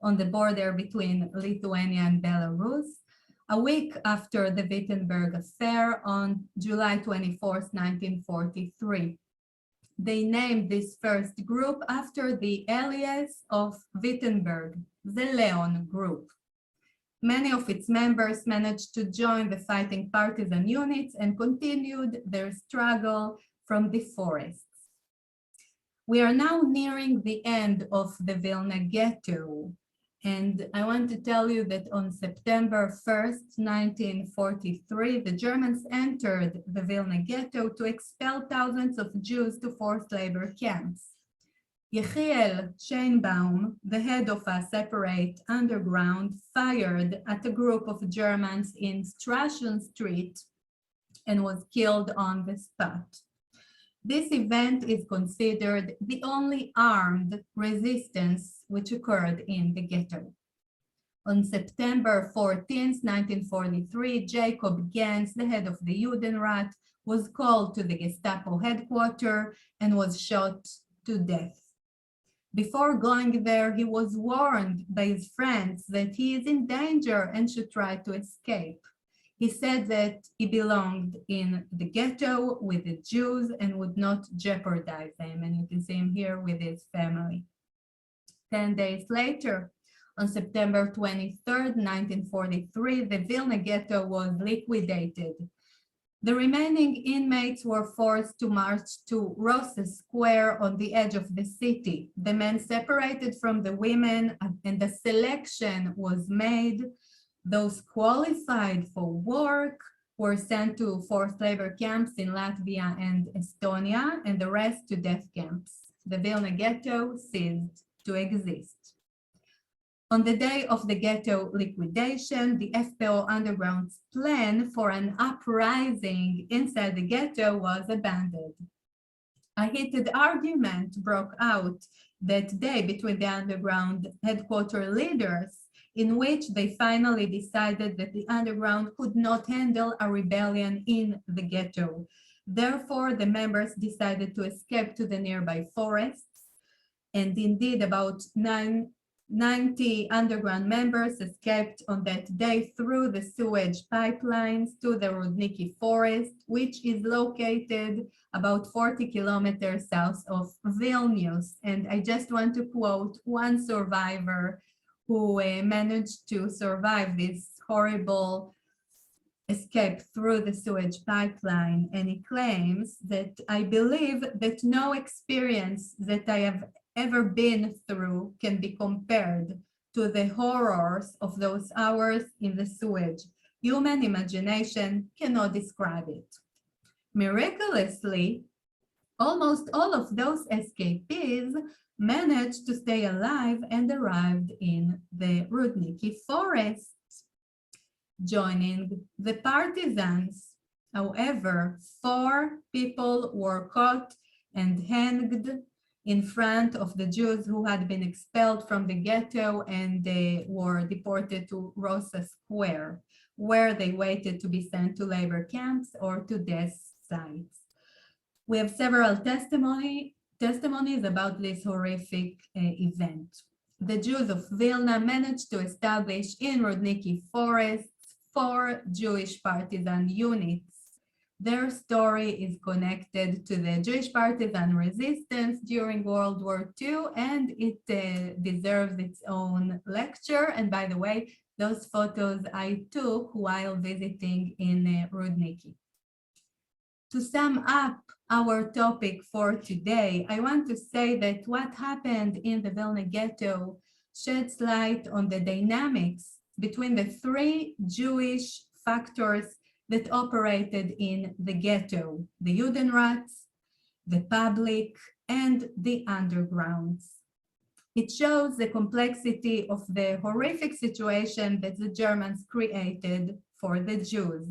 on the border between Lithuania and Belarus, a week after the Wittenberg affair on July 24, 1943. They named this first group after the alias of Wittenberg, the Leon Group. Many of its members managed to join the fighting partisan units and continued their struggle from the forests. We are now nearing the end of the Vilna ghetto, and I want to tell you that on September 1st, 1943, the Germans entered the Vilna ghetto to expel thousands of Jews to forced labor camps. Yechiel Sheinbaum, the head of a separate underground, fired at a group of Germans in Strachan Street and was killed on the spot. This event is considered the only armed resistance which occurred in the ghetto. On September 14, 1943, Jacob Gans, the head of the Judenrat, was called to the Gestapo headquarters and was shot to death. Before going there, he was warned by his friends that he is in danger and should try to escape. He said that he belonged in the ghetto with the Jews and would not jeopardize them. And you can see him here with his family. 10 days later, on September 23rd, 1943, the Vilna ghetto was liquidated. The remaining inmates were forced to march to Warsaw Square on the edge of the city. The men separated from the women and the selection was made. Those qualified for work were sent to forced labor camps in Latvia and Estonia, and the rest to death camps. The Vilna ghetto ceased to exist. On the day of the ghetto liquidation, the FPO underground's plan for an uprising inside the ghetto was abandoned. A heated argument broke out that day between the underground headquarters leaders, in which they finally decided that the underground could not handle a rebellion in the ghetto. Therefore, the members decided to escape to the nearby forests, and indeed about 90 underground members escaped on that day through the sewage pipelines to the Rudniki forest, which is located about 40 kilometers south of Vilnius. And I just want to quote one survivor who managed to survive this horrible escape through the sewage pipeline. And he claims that I believe that no experience that I have ever been through can be compared to the horrors of those hours in the sewage. Human imagination cannot describe it. Miraculously, almost all of those escapees managed to stay alive and arrived in the Rudniki forests, joining the partisans. However, 4 people were caught and hanged in front of the Jews who had been expelled from the ghetto, and they were deported to Warsaw Square, where they waited to be sent to labor camps or to death sites. We have several testimonies about this horrific event. The Jews of Vilna managed to establish in Rudniki forests 4 Jewish partisan units. Their story is connected to the Jewish partisan resistance during World War II, and it deserves its own lecture. And by the way, Those photos I took while visiting in Rudniki. To sum up our topic for today, I want to say that what happened in the Vilna ghetto sheds light on the dynamics between the three Jewish factors that operated in the ghetto: the Judenrats, the public, and the undergrounds. It shows the complexity of the horrific situation that the Germans created for the Jews.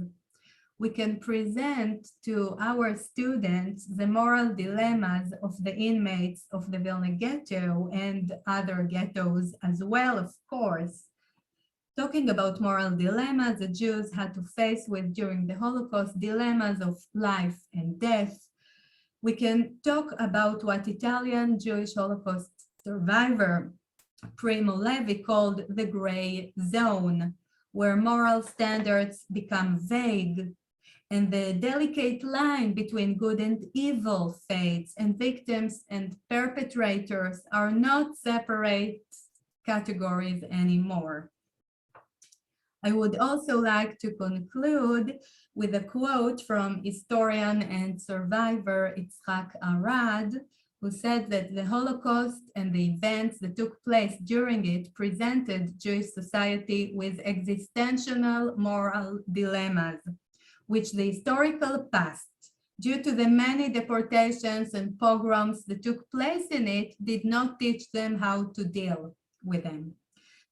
We can present to our students the moral dilemmas of the inmates of the Vilna ghetto and other ghettos as well, of course. Talking about moral dilemmas the Jews had to face with during the Holocaust, dilemmas of life and death. We can talk about what Italian Jewish Holocaust survivor Primo Levi called the gray zone, where moral standards become vague and the delicate line between good and evil fades, and victims and perpetrators are not separate categories anymore. I would also like to conclude with a quote from historian and survivor Yitzhak Arad, who said that the Holocaust and the events that took place during it presented Jewish society with existential moral dilemmas, which the historical past, due to the many deportations and pogroms that took place in it, did not teach them how to deal with them.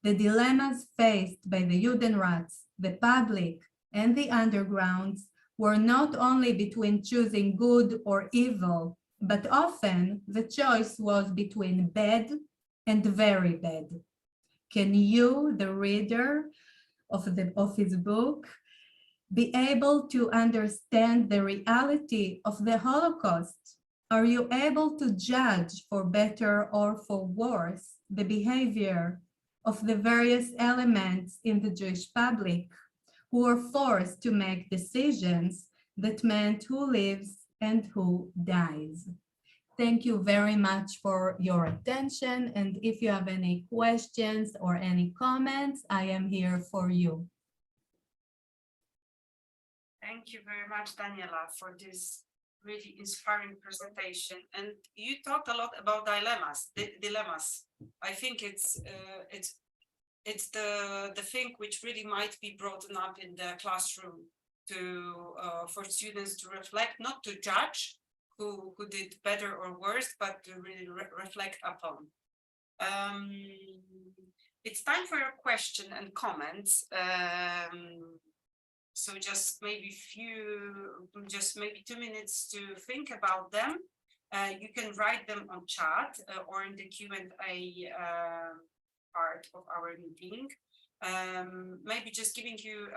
The dilemmas faced by the Judenrats, the public, and the undergrounds were not only between choosing good or evil, but often the choice was between bad and very bad. Can you, the reader of his book, be able to understand the reality of the Holocaust? Are you able to judge for better or for worse the behavior of the various elements in the Jewish public who were forced to make decisions that meant who lives and who dies? Thank you very much for your attention. And if you have any questions or any comments, I am here for you. Thank you very much, Daniela, for this really inspiring presentation. And you talked a lot about dilemmas. I think it's the thing which really might be brought up in the classroom to for students to reflect, not to judge who did better or worse, but to really reflect upon. It's time for your question and comments. So just maybe 2 minutes to think about them. You can write them on chat or in the Q&A part of our meeting. Maybe just giving you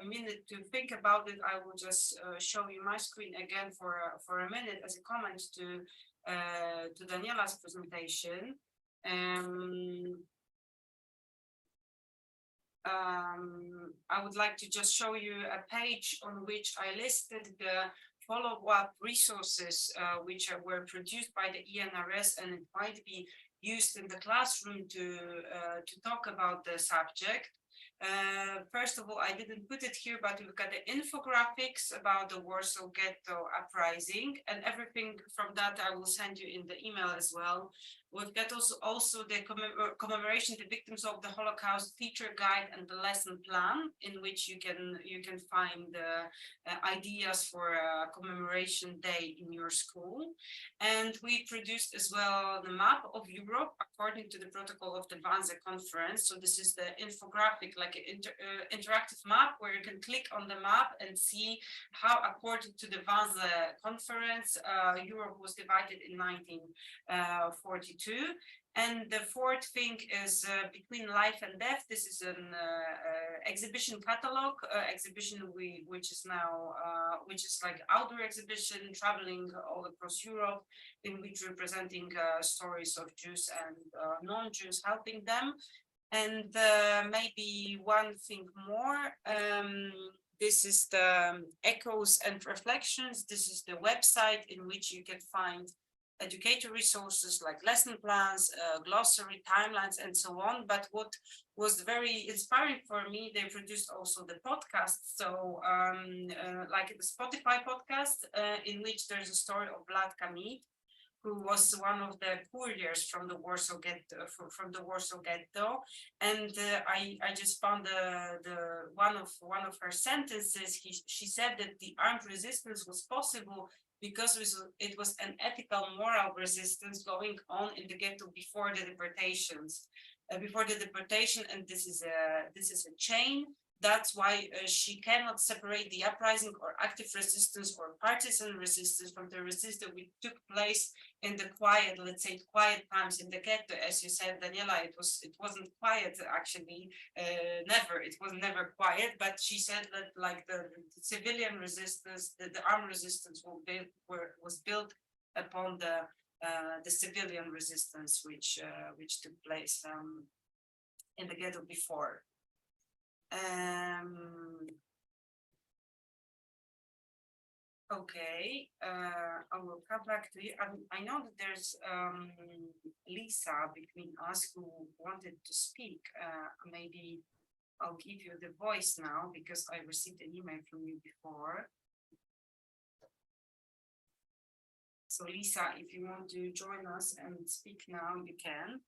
a minute to think about it. I will just show you my screen again for a minute as a comment to Daniela's presentation. I would like to just show you a page on which I listed the follow-up resources which were produced by the ENRS, and it might be used in the classroom to talk about the subject. First of all, I didn't put it here, but we've got the infographics about the Warsaw Ghetto Uprising, and everything from that I will send you in the email as well. We've got also the commemoration, the victims of the Holocaust feature guide and the lesson plan, in which you can find ideas for a commemoration day in your school. And we produced as well the map of Europe according to the protocol of the Wannsee conference. So this is the infographic, like an interactive map where you can click on the map and see how, according to the Wannsee conference, Europe was divided in 1942. And the fourth thing is Between Life and Death. This is an exhibition catalog, which is now which is like outdoor exhibition traveling all across Europe, in which we're presenting stories of Jews and non-Jews, helping them. And maybe one thing more. This is the Echoes and Reflections. This is the website in which you can find educator resources like lesson plans, glossary, timelines, and so on. But what was very inspiring for me, they produced also the podcast. So like the Spotify podcast, in which there's a story of Vlad Kamit, who was one of the couriers from the Warsaw Ghetto, and I just found the one of her sentences. She said that the armed resistance was possible because it was an ethical, moral resistance going on in the ghetto before the deportations, and this is a chain. That's why she cannot separate the uprising or active resistance or partisan resistance from the resistance which took place in the quiet, let's say, quiet times in the ghetto. As you said, Daniela, it wasn't quiet actually, never. It was never quiet. But she said that like the civilian resistance, the armed resistance was built upon the civilian resistance which took place in the ghetto before. Okay, I will come back to you. I know that there's Lisa between us who wanted to speak. Maybe I'll give you the voice now because I received an email from you before. So Lisa, if you want to join us and speak now, you can.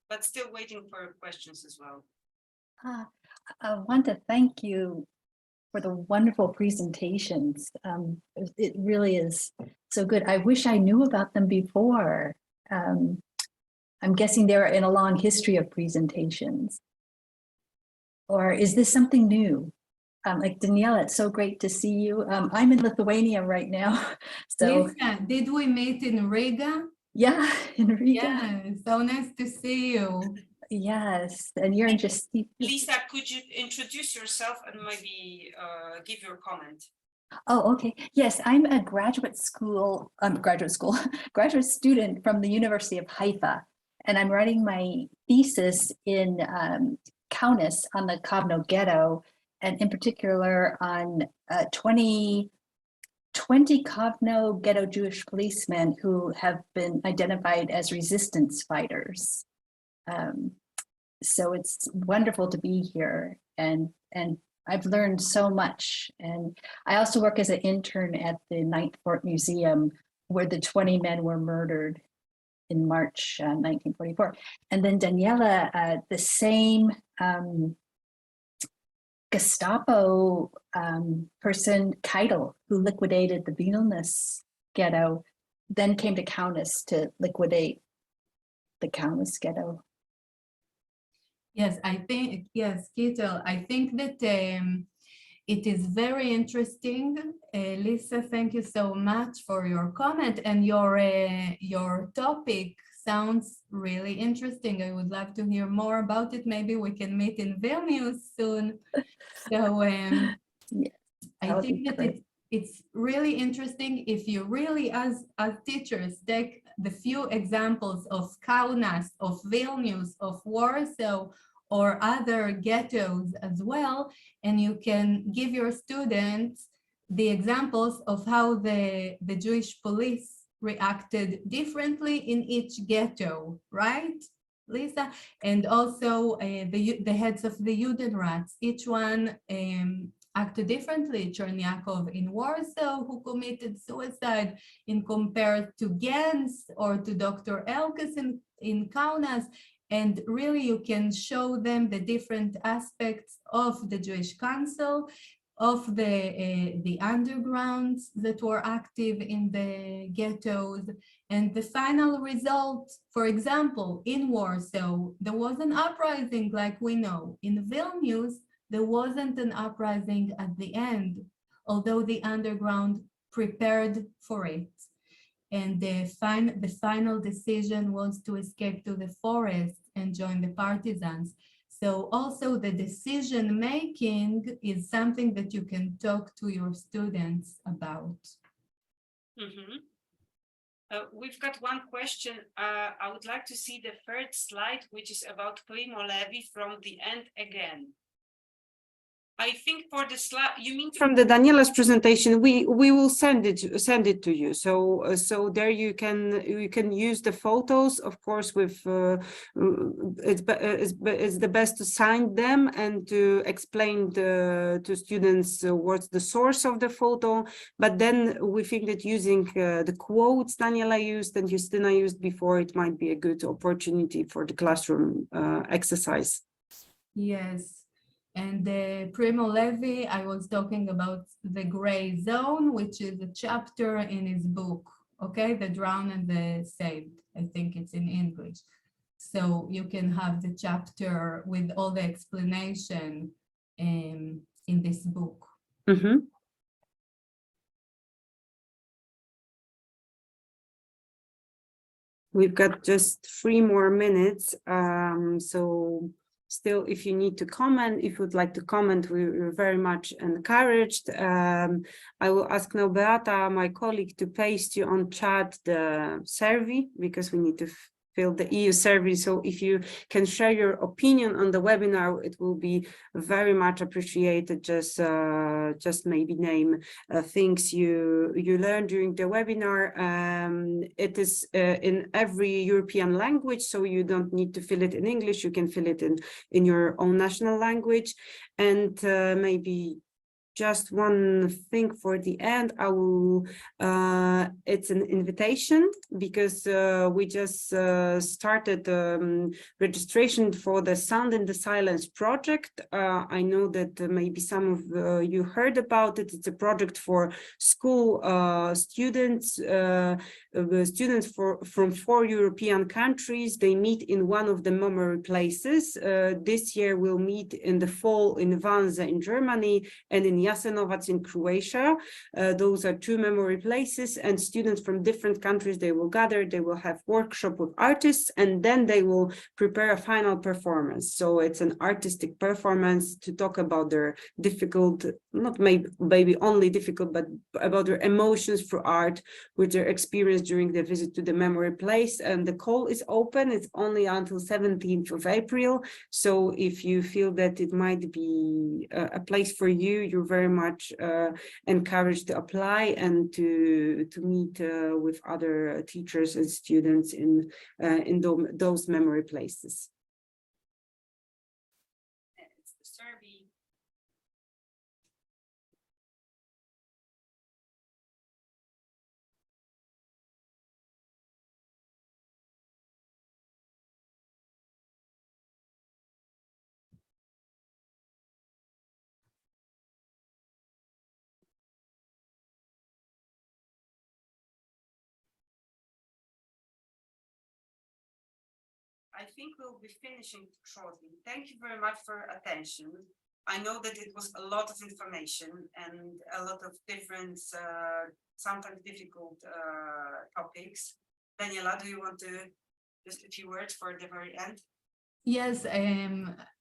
But still waiting for questions as well. I want to thank you for the wonderful presentations. It really is so good. I wish I knew about them before. I'm guessing they're in a long history of presentations. Or is this something new? Like Daniela, it's so great to see you. I'm in Lithuania right now. So Lisa, did we meet in Riga? yeah, in Riga. Yeah, so nice to see you. Yes, and you're in Justyna. Lisa, could you introduce yourself and maybe give your comment? Oh, okay. Yes, I'm a graduate student from the University of Haifa, and I'm writing my thesis in Kaunas on the Kovno Ghetto, and in particular on 20 Kovno Ghetto Jewish policemen who have been identified as resistance fighters. So it's wonderful to be here, and I've learned so much. And I also work as an intern at the Ninth Fort Museum, where the 20 men were murdered in March 1944. And then Daniela, the same Gestapo person, Keitel, who liquidated the Vilnius ghetto, then came to Kaunas to liquidate the Kaunas ghetto. Yes, yes, Keitel, I think that it is very interesting. Lisa, thank you so much for your comment, and your topic sounds really interesting. I would love to hear more about it. Maybe we can meet in Vilnius soon. So Yes, I think that it's really interesting if you really, as teachers, take the few examples of Kaunas, of Vilnius, of Warsaw, or other ghettos as well, and you can give your students the examples of how the Jewish police reacted differently in each ghetto, right, Lisa? And also the heads of the Judenrats, each one acted differently. Chernyakov in Warsaw, who committed suicide, in compared to Gens or to Dr. Elkes in Kaunas. And really, you can show them the different aspects of the Jewish Council, of the undergrounds that were active in the ghettos, and the final result. For example, in Warsaw, there was an uprising, like we know. In Vilnius, there wasn't an uprising at the end, although the underground prepared for it. And the final decision was to escape to the forest and join the partisans. So also the decision making is something that you can talk to your students about. Mm-hmm. We've got one question. I would like to see the third slide, which is about Primo Levi from the end again. I think for the slide, you mean from the Daniela's presentation, we will send it to you. So so there you can use the photos, of course. With it's the best to sign them and to explain to students what's the source of the photo. But then we think that using the quotes Daniela used and Justyna used before, it might be a good opportunity for the classroom exercise. Yes. And the Primo Levi, I was talking about the gray zone, which is a chapter in his book, okay? The Drowned and the Saved. I think it's in English. So you can have the chapter with all the explanation in this book. Mm-hmm. We've got just 3 more minutes. So still, if you need to comment, if you would like to comment, we're very much encouraged. I will ask now Beata, my colleague, to paste you on chat the survey, because we need to fill the EU survey. So if you can share your opinion on the webinar, it will be very much appreciated. Just maybe name things you learned during the webinar. It is in every European language, so you don't need to fill it in English. You can fill it in your own national language. And maybe just one thing for the end, I will, it's an invitation, because we just started registration for the Sound in the Silence project. I know that maybe some of you heard about it. It's a project for school students, from 4 European countries. They meet in one of the memory places. This year we'll meet in the fall in Wannsee in Germany and in Jasenovac in Croatia. Those are 2 memory places, and students from different countries, they will gather, they will have workshop with artists, and then they will prepare a final performance. So it's an artistic performance to talk about their difficult, not maybe only difficult, but about their emotions through art, with their experience during the visit to the memory place. And the call is open. It's only until 17th of April. So if you feel that it might be a place for you, you're very much encouraged to apply and to meet with other teachers and students in those memory places. It's the survey. I think we'll be finishing shortly. Thank you very much for your attention. I know that it was a lot of information and a lot of different, sometimes difficult topics. Daniela, do you want to just a few words for the very end? Yes,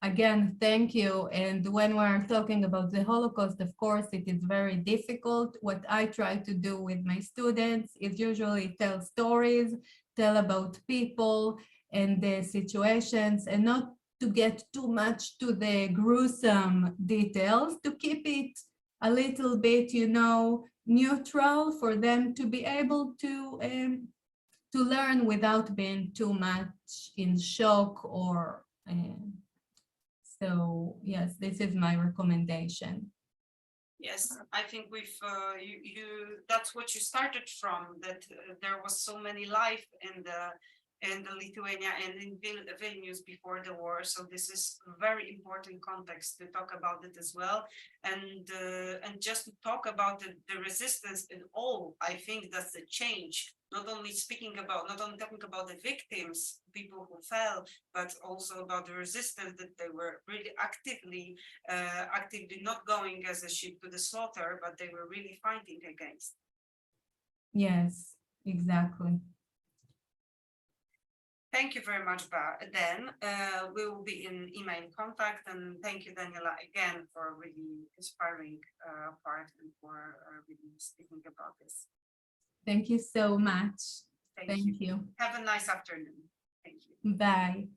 again, thank you. And when we're talking about the Holocaust, of course, it is very difficult. What I try to do with my students is usually tell stories, tell about people and the situations, and not to get too much to the gruesome details, to keep it a little bit, neutral, for them to be able to learn without being too much in shock or so yes, this is my recommendation. Yes, I think we've that's what you started from, that there was so many life in the Lithuania and in Vilnius before the war. So this is a very important context to talk about it as well. And just to talk about the resistance in all, I think that's the change. Not only talking about the victims, people who fell, but also about the resistance, that they were really actively not going as a sheep to the slaughter, but they were really fighting against. Yes, exactly. Thank you very much, Dan. We will be in email contact, and thank you, Daniela, again for a really inspiring part and for really speaking about this. Thank you so much. Thank you. Thank you. Have a nice afternoon. Thank you. Bye.